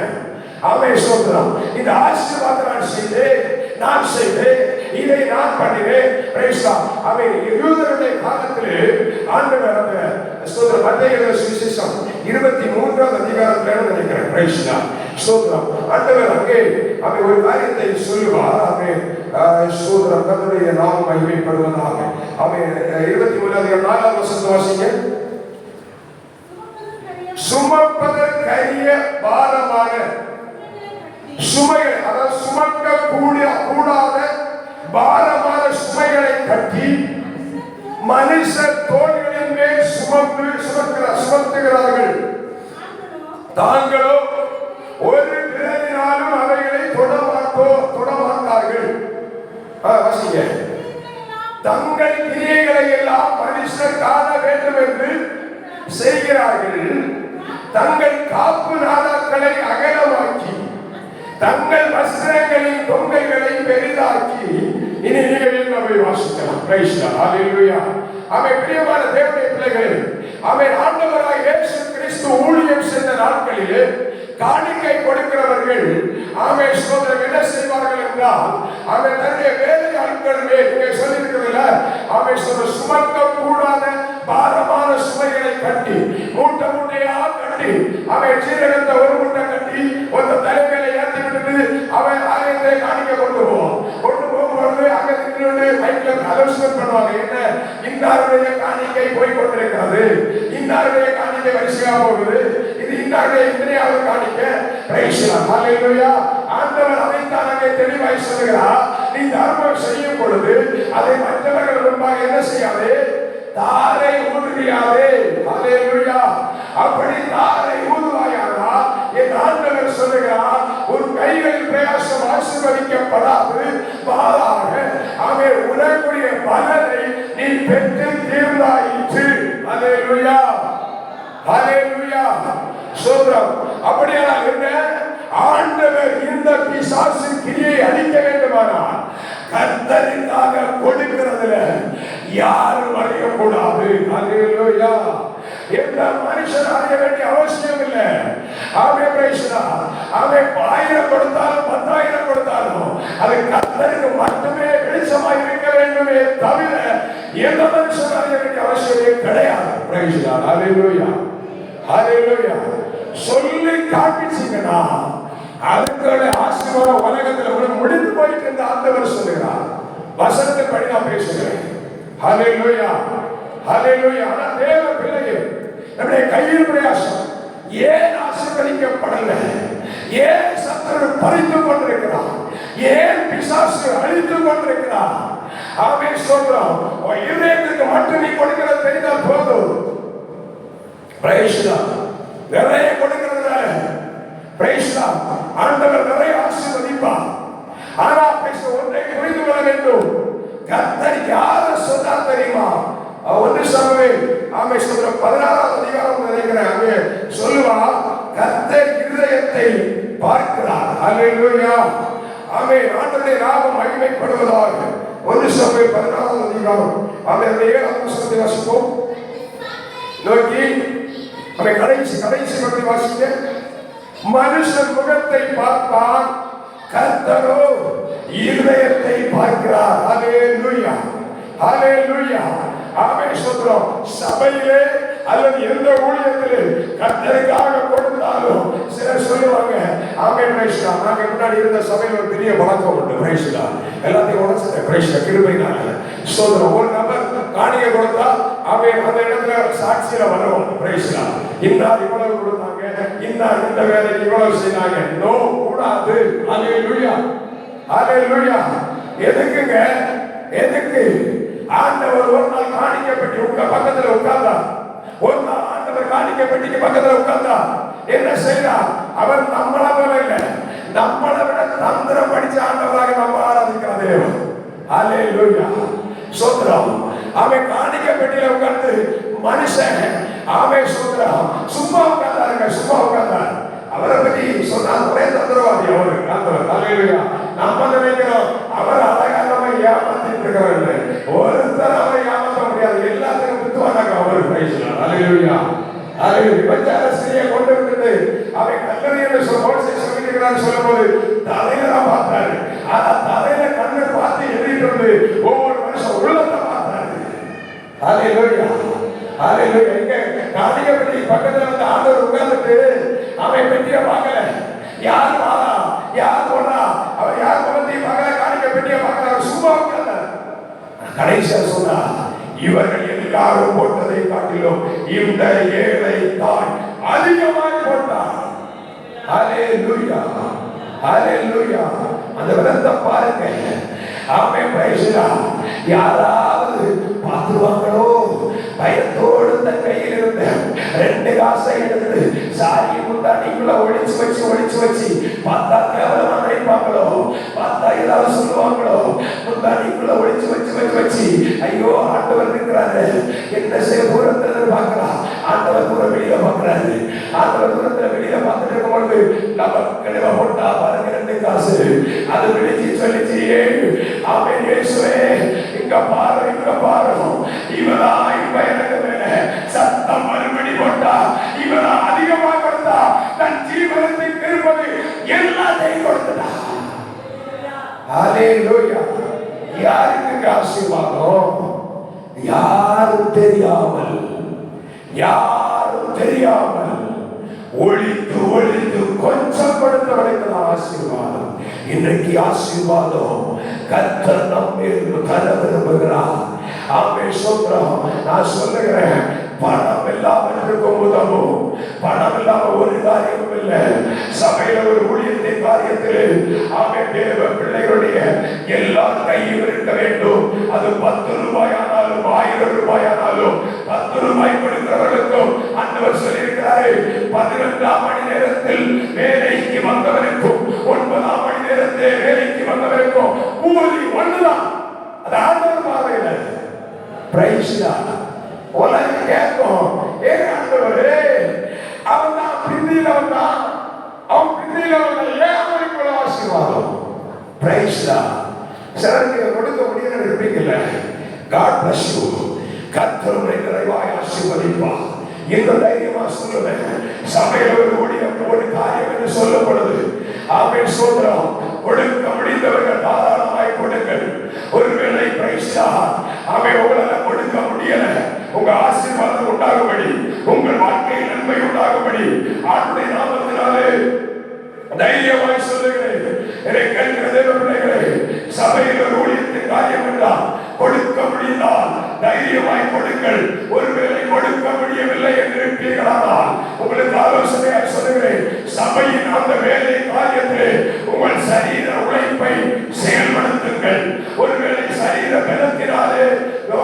ஆமென் ஸ்தோத்திரம். இந்த ஆசீர்வாதம் நான் செய்தேன், இதை நான் பண்ணினேன். அவன் யூதருடைய காலத்திலே ஆண்டவர் அந்த ஸ்தோத்திரம் மத்தேயு சுவிசேஷம் 23வது அதிகாரத்தில் நினைக்கிறேன். ஸ்தோத்திரம். ஆண்டவர் அங்கே அவன் ஒரு காரியத்தை சொல்லுவார். அவன் சோதரம் கர்த்தருடைய நாமம் மகிமைப்படுவதாக. அவன் 23:4 வாசிங்க. சுமப்பதற்கரிய பாரமான சுமைகள், அதாவது சுமக்க கூடாத பாரமான சுமைகளை கட்டி மனுஷர் தோள்களின் மேல் சுமத்துகிறார்கள். தாங்களோ ஒரு விரலினாலும் அவைகளை தொடமாட்டார்கள். தங்கள் கிரியைகளை எல்லாம் மனுஷர் காண வேண்டும் என்று செய்கிறார்கள். தங்கள் காப்பு நாடாக்களை அகலமாக்கி தங்கள் வஸ்திரங்களின் தொங்கைகளை பெரிதாக்கி. இனி நீங்கள் போய் வாசிக்கலாம். அவன் பிரியமான தேவனுடைய பிள்ளைகளே, அவன் ஆண்டவராக இயேசு கிறிஸ்து ஊழியம் செய்த நாட்களிலே காணிக்கை கொடுக்கிறவர்கள் ஆமே சோதரம் என்ன செய்வார்கள் என்றால், அவன் தன்னுடைய வேலை ஆட்கள் மேல் சொல்லியிருக்கிறதுல ஆமே சுமக்க கூடாத பாரமான சுமைகளை கட்டி மூட்டை மூட்டையா கட்டி அவன் சீரகத்தை ஒரு மூட்டை கட்டி ஒரு தலைமையில ஏற்றி விட்டு அவன் ஆலயத்தை காணிக்க கொண்டு போகும்போது அங்க நின்று மைக்ல அலோன்ஸ்மெண்ட் பண்ணுவாங்க. என்ன, இன்னாருடைய காணிக்கை போய் கொண்டிருக்கிறது, இன்னாருடைய காணிக்கை வரிசையா போகுது, இது இன்னாருடைய இத்தனையாவது காணிக்க. ஆண்டவர் அதைத்தான் அங்கே தெளிவாய் சொல்லுகிறார். நீ தர்மம் செய்யும் பொழுது அதை மற்றவர்கள் முன்பாக என்ன செய்யாதே, தாரை ஊதுவியாதே. ஹல்லேலூயா. அப்படி தாரை ஊதுவாயானால் என் ஆண்டவர் சொல்லுகிறார், உன் கைகளில் பிரயாசம் ஆசீர்வதிக்கப்படாது, மாறாக அவன் உனக்குரிய பலனை நீ பெற்று தீர்ந்தாயிற்று. ஹல்லேலூயா, ஹல்லேலூயா, சோதரம். அப்படியானால் என்ன, ஆண்டவர் இந்த பிசாசு கிரியை அழிக்க வேண்டுமானால் கர்த்தருக்காக கொடுக்கிறதுல யாரும் அறியக்கூடாது. ஹல்லேலூயா. எந்த மனுஷன் அறிய வேண்டிய அவசியம் இல்லை. அவன் 1000 கொடுத்தாலும் 10,000 கொடுத்தாலும் அது கர்த்தருக்கு மட்டுமே வெளிச்சமாய் இருக்க வேண்டுமே தவிர எந்த மனுஷன் அறிய வேண்டிய அவசியமே கிடையாது. ஹல்லேலூயா, ஹல்லேலூயா. சொல்லி காட்டிச்சீங்கன்னா அதுக்கான ஆசீர்வாதம் உலகத்தில் முடிந்து போயிட்டு இருந்த ஆண்டவர் சொல்லுகிறார். வசனத்தை படி நான் பேசுகிறேன். ஹல்லேலூயா, ஹல்லேலூயா. ஆனா தேவ பிள்ளையே, நம்முடைய கையில் பிரயாசம் ஏன் ஆசீர்வதிக்கப்படல? ஏன் சத்துரு பறித்துக் கொண்டிருக்கிறார்? ஏன் பிசாசு அழித்துக் கொண்டிருக்கிறார்? ஆமென் சொல்றோம். இதயத்துக்கு மட்டும் நீ கொடுக்கிறது தெரிந்தால் போதும். Praise God. நிறைய கொடுக்கிறதுனால பிரைஸ் காட் ஆண்டவர் நிறைய ஆசீர்வதிப்பார். ஆனா ஒன்றை புரிந்து கொள்ள வேண்டும், கர்த்தர் யாரை சொன்னார் தெரியுமா? 1 சாமுவேல் 16 அதிகாரம் நினைக்கிறேன், அங்கே சொல்லுவா, கர்த்தர் இருதயத்தை பார்க்கிறார். ஹல்லேலூயா, ஆமென். ஆண்டவருடைய நாமம் மகிமைப்படுவதாக. 1 சாமுவேல் 16 அதிகாரம் 7 வசனத்தை வாசிப்போம். நோக்கி அவன் கடைசி பற்றி வாசிக்க. மனுஷன் முகத்தை பார்ப்பான், கர்த்தரோ இருதயத்தை பார்க்கிறார். ஹல்லேலூயா, ஹல்லேலூயா. ஆமென் சொல்றோம். சபையிலே அல்லது எந்த ஊழியத்திலே கர்த்தருக்காக கொடுத்தாலும் சிலர் சொல்லுவாங்க, ஆமென் பிரைஸ் காட். நாங்க முன்னாடி இருந்த சபையில் ஒரு பெரிய பழக்கம் உண்டு. Praise God. எல்லாத்தையும் உடச்ச பிரைஸ் காட் கிருபையினால சொல்றோம். ஒரு நபர் காணிக்கை கொடுத்தா அவன் அந்த இடத்துல சாட்சியில வருவாங்க. Praise God. இன்னார் இவ்வளவு கொடுத்தாங்க, இன்னார் இந்த வேலைக்கு இவ்வளவு செய்தாங்க. நோ, கூடாது. ஹல்லேலூயா, ஹல்லேலூயா. எதுக்குங்க? எதுக்கு? ஆண்டவர் ஒரு நாள் காணிக்கை பெட்டி உங்க பக்கத்துல உட்கார்ந்தா, ஒரு நாள் ஆண்டவர் காணிக்கை பெட்டிக்கு பக்கத்துல உட்கார்ந்தா என்ன செய்தார்? அவர் நம்மள போல இல்லை, நம்மளை விட தந்திரம் படிச்ச ஆண்டவராக நம்ம ஆராதிக்கிற தேவன். ஹல்லேலூயா, சோத்ரம். அவன் காணிக்கை பெட்டியில உட்கார்ந்து மனுஷன் அவன் சோத்ரம் சும்மா உட்கார்ந்தாருங்க, சும்மா உட்கார்ந்தார். அவரை பற்றி சொன்னால் ஒரே தந்திரவாதி அவரு. ஹல்லேலூயா. நம்ம நினைக்கிறோம் அவர் அழகாக நம்ம ஏமாத்திட்டு இருக்கிறவர்கள். ஒருத்தர் அவரை ஏமாற்ற முடியாது, எல்லாத்துக்கும் வித்துவாங்க அவரு. ஹல்லேலூயா, ஹல்லேலூயா. விபச்சார ஸ்திரியை கொண்டு வந்துட்டு அவன் கல்லறை என்று சொல்லிக்கிறான்னு சொல்லும்போது தலையில தான் பார்த்தாரு. ஆனா தலையில கண்ணை பார்த்து எழுதிட்டு வந்து ஒவ்வொரு மனுஷன் உள்ளத்தை பார்த்தாரு. ஹல்லேலூயா, ஹல்லேலூயா. எங்க காணிக்கை பெட்டி பக்கத்துல வந்து ஆண்டவர் உட்கார்ந்துட்டு அவன் பெட்டியை பார்க்கல. யார் வாரா, யார் போனா, கடைசியா சொன்னா, இவர்கள் எல்லாரும் போட்டதை காட்டிலும் இந்த ஏழை தான் அதிகமாக போட்டார். ஹல்லேலூயா, ஹல்லேலூயா. அந்த விதத்தை பாருங்க. ஆமென், பிரைஸ் தி லார்ட். யாராவது பார்த்துவாங்களோ பயத்தோடு தன் கையில் இருந்த 2 காசை எடுத்து சாரி முந்தாடிக்குள்ள ஒளிச்சு வச்சு பார்த்தா கேவலமா நினைப்பாங்களோ, பார்த்தா ஏதாவது சொல்லுவாங்களோ, முந்தாடிக்குள்ள ஒளிச்சு வச்சு ஐயோ ஆண்டவர் இருக்கிறாரு என்ன செய்ய தூரத்துல பார்க்கலாம். ஆண்டவர் தூரம் வெளியில பார்க்கிறாரு. ஆண்டவர் தூரத்துல வெளியில பார்த்துட்டு இருக்கும்போது நம்ம போட்டா பாருங்க 2 காசு அது விழிச்சு சொல்லிச்சு, ஆமென் இயேசுவே இங்க பாரு இவரா இப்ப எனக்கு மேல சத்தம் மறுபடி போட்டா இவரா அதிகமா கொடுத்தா தன் ஜீவனத்தை திருப்பது எல்லாத்தையும் கொடுத்தா. ஹல்லேலூயா. யாருக்கு ஆசீர்வாதம்? யாரும் தெரியாமல் ஒழித்து கொஞ்சம் கொடுத்தவனுக்கு ஆசீர்வாதம். இன்றைக்கு ஆசீர்வாதம் கர்த்தர் நம்மேல் தர விரும்புகிறார். ஆமென், ஸ்தோத்திரம். நான் சொல்லுகிறேன், பணம் இல்லாமல் இருக்கும் உதவும். பணம் இல்லாம ஒரு காரியமும் இல்லை. சபையில ஒரு ஊழியத்தின் காரியத்தில் ஆமென் தேவ பிள்ளைகளுடைய எல்லா கையும் இருக்க வேண்டும். அது 10 ரூபாயானாலும் 1000 ரூபாயானாலும் 10 ரூபாய் கொடுக்கிறவர்களுக்கும் ஆண்டவர் சொல்லியிருக்கிறாரு, 15ஆம் மணி நேரத்தில் வேலைக்கு வந்தவருக்கும் 9ஆம் மணி நேரத்தில் வேலைக்கு வந்தவருக்கும் கூலி ஒன்றுதான். அது ஆண்டவர் பார்வையில். Price the Lord. உலகம் கேட்கும், ஏன் ஆண்டவரே அவன் தான் பிந்தியில வந்தான், ஏன் அவனுக்கு ஆசீர்வாதம்? Price the Lord. சிலருக்கு கொடுக்க முடியல இருப்பீங்கல்ல. God bless you. கர்த்தர் உங்களை நிறைவாய் ஆசீர்வதிப்பார். இந்த தைரியமா சொல்லுவேன். சபையில ஒரு காரியம் என்று சொல்லப்படுது. ஆமென், ஸ்தோத்திரம். கொடுக்க முடிந்தவர்கள் தாராளமாய் கொடுங்கள். ஒருவேளை பிரைஸ் தி லார்ட் ஆமென் உங்களால் கொடுக்க முடியல, உங்க ஆசீர்வாதம் உண்டாகும்படி, உங்கள் வாழ்க்கையில் நன்மை உண்டாகும்படி ஆண்டவருடைய நாமத்தினாலே தைரியமாய் சொல்லுகிறேன். எனக்கு கேட்கிற தேவ பிள்ளைகளே, சபையில் ஒரு ஊழியத்தின் காரியம் என்றால் கொடுக்க முடிந்தால் தைரியமாய் கொடுங்கள். ஒருவேளை கொடுக்க முடியவில்லை என்று இருப்பீர்களானால் உங்களுக்கு ஆலோசனையாய் சொல்லுகிறேன், சபையின் அந்த வேலை காரியத்திலே உங்கள் சரீர உழைப்பை செயல்படுத்துங்கள். ஒருவேளை சரீர பலத்தினாலே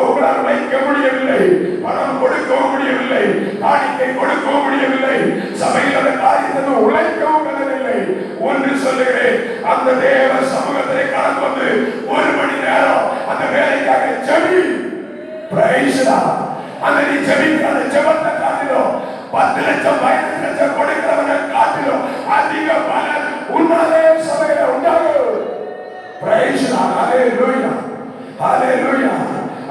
உங்களால் வைக்க முடியவில்லை, பணம் கொடுக்கவும் முடியவில்லை, காணிக்கை கொடுக்கவும் முடியவில்லை, சபையில் அந்த காரியத்தை உழைக்கவும் இல்லை, ஒன்று சொல்லுகிறேன், அந்த தேவ சமூகத்திலே கடந்து வந்து 1 மணி நேரம் அந்த வேலைக்காக ஜெபி. Price the Lord. அந்த நீ ஜெபிக்கிற ஜெபத்தை காட்டிலும் 10 லட்சம் 15 லட்சம் கொடுக்கிறவனை காட்டிலும் அதிக பலன் உன்னாலே சபையில உண்டாகும். Praise the Lord. Hallelujah, hallelujah.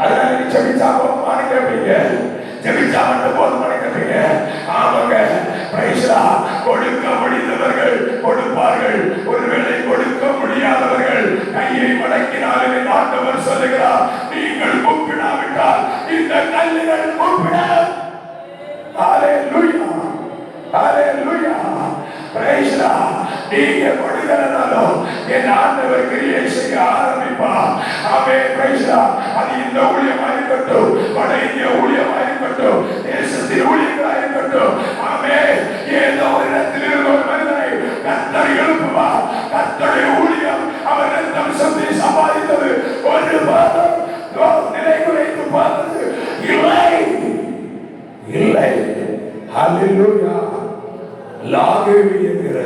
அதனால நீ ஜெபிச்சா போதுமானு கேட்பீங்க, ஜெபிச்சா மட்டும் போதுமானு கேட்பீங்க. ஆமாங்க, பிரைஸ் தி லார்ட். கொடுக்க முடிந்தவர்கள் கொடுப்பார்கள். ஒருவேளை கொடுக்க முடியாதவர்கள் கையை மடக்கினாலும் ஆண்டவர் சொல்லுகிறார், நீங்கள் கூப்பிடாவிட்டால் இந்த கல்லுகள் கூப்பிடும். Hallelujah, hallelujah. Praise the lord. நீங்க கொடுக்கிறதாலும் என் ஆண்டவர் கிரியை செய்ய ஆரம்பிப்பார். Amen, praise the lord. அது இந்த ஊழியமாக இருக்கட்டும், வட இந்திய ஊழியமாக இருக்கட்டும், தேசத்தின் ஊழியர்களாக இருக்கட்டும், ஆமென், ஏதோ ஒரு இடத்தில் இருந்த ஒரு மனிதனை கர்த்தர் எழுப்புவார். கர்த்தருடைய ஊழியம் அவர் ரத்தம் சிந்தி சம்பாதித்தது ஒரு பாதம் நிலை குறைத்து பார்த்தது இல்லை. ஹல்லேலூயா. லாகேவி என்கிற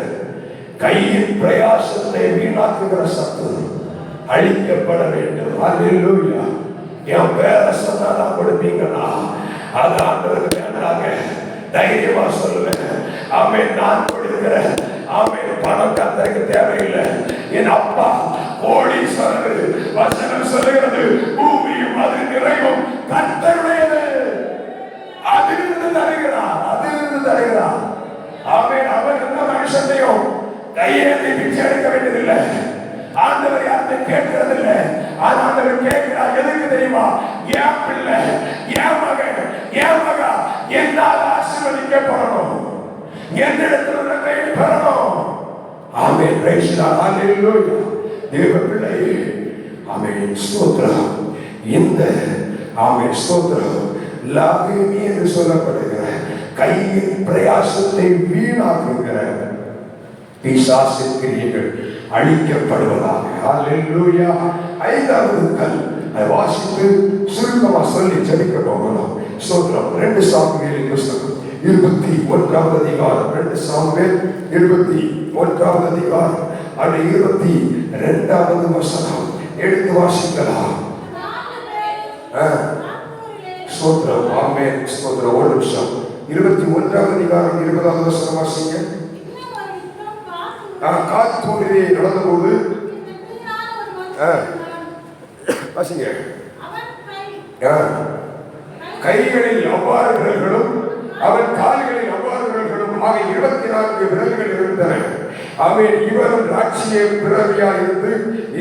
கையின் பிரயாசத்தை வீணாக்குகிற சத்துரு அழிக்கப்பட வேண்டும். ஹல்லேலூயா. என் பேரை சொன்னாதான் கொடுப்பீங்கன்னா அது ஆண்டவருக்கு வேண்டாங்க. தைரியமா சொல்லுவேன், ஆமென், நான் கொடுக்கிறேன். ஆமென், பணம் கர்த்தருக்கு தேவையில்லை. என் அப்பா கோடீஸ்வரர். வசனம் சொல்லுகிறது, பூமியும் அது நிறைவும் கர்த்தருடையது. அதிலிருந்து தருகிறார். ஆமென். அவர் எந்த மனுஷனையும் கையேந்தி பிச்சை எடுக்க வேண்டியதில்லை. ஆண்டவர் யார்கிட்ட கேட்கறதில்லை. ஆண்டவர் கேட்கிறார், எதுக்கு தெரியுமா? என் பிள்ளை, என் மகன், என் மகா என்னால் ஆசீர்வதிக்கப்படணும், என்னிடத்தில் நன்மை பெறணும். ஆமென், பிரைஸ் தி லார்ட். ஹல்லேலூயா. தேவ பிள்ளை, ஆமென், ஸ்தோத்திரம். இந்த ஆமென் ஸ்தோத்திரம் லாகிமி என்று சொல்லப்படுகிற கையின் பிரயாசத்தை வீணாக்குகிற பிசாசின் கிரியைகள் அழிக்கப்படுவதாக. ஹல்லேலூயா. ஐந்தாவது கல் அதை வாசித்து சுருக்கமா சொல்லி ஜெபிக்க போகலாம். ஸ்தோத்திரம். 2 சாமுவேலின் புத்தகம் 21வது அதிகாரம், 2 சாமுவேல் 21வது அதிகாரம் அது 22வது வசனம் எடுத்து வாசிக்கலாம். ஸ்தோத்திரம். ஆமென். ஸ்தோத்திரம். ஒரு நிமிஷம். 21வது அதிகாரம் 20வது வசனம் வாசிங்க. காத்தூரிலே நடந்தபோது வாசிங்க. கைகளில் அவ்வாறு விரல்களும் அவன் கால்களில் அவ்வாறு விரல்களும் ஆக 24 விரல்கள் இருந்தன. அவன் இவரும் ராட்சிய பிறவியாய் இருந்து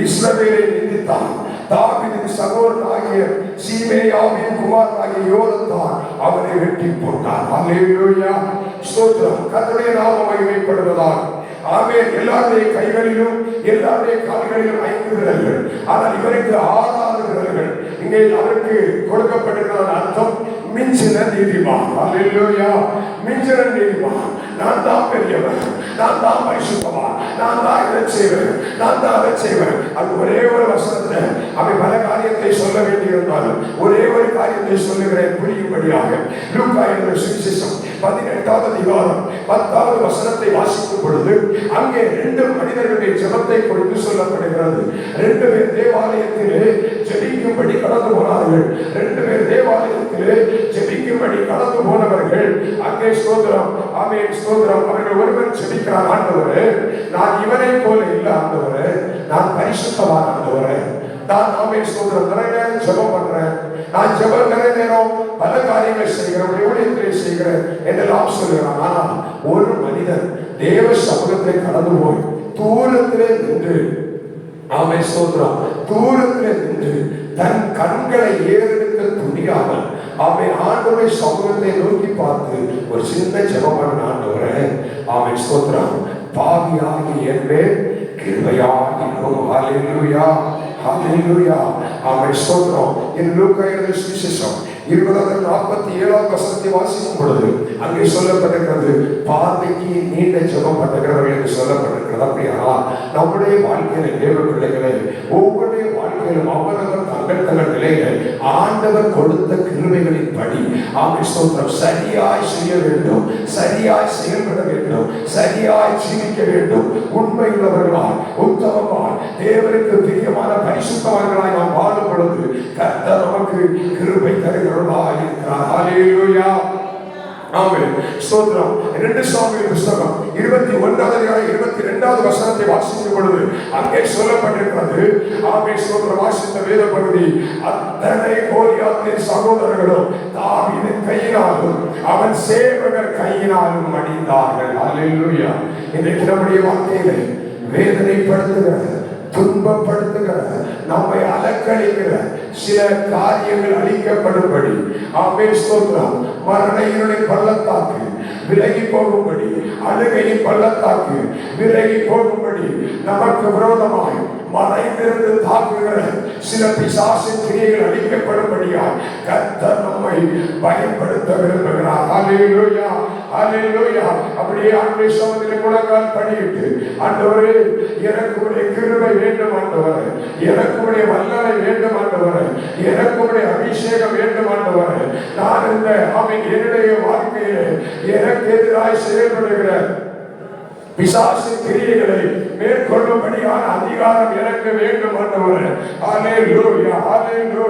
இஸ்ரவேலை நிந்தித்தான். தாவீதின் சகோதரனாகிய சீமேயாவின் குமாரனாகிய யோனத்தான் அவனை வெட்டி போட்டான். ஹல்லேலூயா. ஸ்தோத்திரம். கர்த்தருடைய நாமம் மகிமைப்படுவதாக. ஆமென். எல்லாருடைய கைகளிலும் எல்லாருடைய கால்களிலும் 5 விரல்கள், ஆனால் இவருக்கு 6 விரல்கள். இங்கே அவருக்கு கொடுக்கப்பட்டிருக்கிற அர்த்தம் மிஞ்சின நீதிமான். ஹல்லேலூயா. மிஞ்சின நீதிமான். நான் தான் பெரியவன், நான் தான் பரிசுத்தவான், நான் தான் இதை செய்வேன், நான் தான் அதை செய்வேன். அது ஒரே ஒரு வசனத்துல அவன் பல காரியத்தை சொல்ல வேண்டியிருந்தாலும் ஒரே ஒரு காரியத்தை சொல்லுகிறேன் புரியும்படியாக. லூக்கா என்ற சுவிசேஷம் 18வது அதிகாரம் 10வது வசனத்தை வாசிக்கும் பொழுது அங்கே 2 மனிதர்களுடைய ஜெபத்தை குறித்து சொல்லப்படுகிறது. 2 பேர் தேவாலயத்திலே ஜெபிக்கும்படி கடந்து போனார்கள். 2 பேர் தேவாலயத்திலே ஜெபிக்கும்படி கடந்து போனவர்கள் அங்கே ஸ்தோத்திரம். ஆமென். ஸ்தோத்திரம். அவர்கள் ஒருவர் ஜெபிக்கிறார், ஆண்டவரே நான் இவனை போல இல்ல ஆண்டவரே, நான் பரிசுத்தவான் ஆண்டவரே, நான் ஆமென் ஸ்தோத்திரம் நிறைய நேரம் ஜெபம் பண்றேன், நான் ஜெபம் நிறைய நேரம் பல காரியங்கள் செய்கிறேன், ஊழியத்தை செய்கிறேன் என்றெல்லாம் சொல்லுகிறான். ஆனால் ஒரு மனிதன் தேவ சமூகத்தை கடந்து போய் தூரத்திலே நின்று ஆமென் ஸ்தோத்திரம் தூரத்திலே நின்று தன் கண்களை ஏறெடுக்க துணியாமல் ஆமென் ஆண்டவருடைய சமூகத்தை நோக்கி பார்த்து ஒரு சின்ன ஜெபம் பண்ண, ஆண்டவரே ஆமென் ஸ்தோத்திரம் பாவியாகி என்பே கிருபையாயிரும். ஹல்லேலூயா. ஹல்லேலூயா. ஆமென் ஸ்தோத்திரம். இந்த லூக்கா எழுதின சுவிசேஷம் 20:47 வசனத்தை வாசிக்கும் பொழுது அங்கே சொல்லப்பட்டிருக்கிறது பார்வைக்கு நீண்ட ஜெபம் பண்ணுகிறவர்கள் என்று சொல்லப்பட்டிருக்கிறது. அப்படியா நம்முடைய வாழ்க்கையில தேவ பிள்ளைகளை ஒவ்வொருடைய வாழ்க்கையிலும் அவரவர் தங்கள் நிலையில ஆண்டவர் கொடுத்த கிருபைகளின் படி ஆமென் ஸ்தோத்திரம் சரியாய் செய்ய வேண்டும், சரியாய் செயல்பட வேண்டும், சரியாய் ஜீவிக்க வேண்டும். உண்மையுள்ளவர்களாய் உத்தமமாய் தேவனுக்கு பிரியமான பரிசுத்தவான்களாய் நாம் வாழும் பொழுது கர்த்தர் நமக்கு கிருபை தருகிறார். ஹல்லேலூயா. ஆமென். ஸ்தோத்திரம். 2 சாமுவேல் புத்தகம் 21வது அதிகாரம் 22வது வசனத்தை வாசிக்கும் பொழுது அங்கே சொல்லப்பட்டிருக்கிறது. ஆமென் ஸ்தோத்திரம். வாசித்த வேத பகுதி அத்தனை கோலியாத்தின் சகோதரர்களும் தாவீதின் கையினாலும் அவன் சேவகர் கையினாலும் மடிந்தார்கள். ஹல்லேலூயா. இன்றைக்கு நம்முடைய வாழ்க்கையிலே வேதனைப்படுத்துகிற துன்பப்படுத்துகிற நம்மை அலக்கழிக்கிற சில காரியங்கள் அழிக்கப்படும்படி ஆமென் ஸ்தோத்திரம் மரண இருளின் பள்ளத்தாக்கு விலகி போகும்படி, அழுகையின் பள்ளத்தாக்கு விலகி போகும்படி நமக்கு விரோதமாய் மறைந்திருந்து தாக்குகிற சில பிசாசின் கிரியைகள் அழிக்கப்படும்படியாய் கர்த்தர் நம்மை பயன்படுத்த விரும்புகிறார். ஹல்லேலூயா. ஹல்லேலூயா. அப்படியே ஆண்டவருடைய சமூகத்திலே முழங்கால் படியிட்டு, ஆண்டவரே எனக்கு உம்முடைய கிருபை வேண்டும் ஆண்டவரே, எனக்கு உம்முடைய வல்லமை வேண்டும் ஆண்டவரே, எனக்கு உம்முடைய அபிஷேகம் வேண்டும் ஆண்டவரே. நான் இந்த ஆமென் என்னுடைய வாழ்க்கையிலே எனக்கு எதிராய் செயல்படுகிற பிசாசின் கிரியைகளை மேற்கொள்ளும்படியான அதிகாரம் எனக்கு வேண்டும் ஆண்டவரே. ஹல்லேலூயா. ஹல்லேலூயா.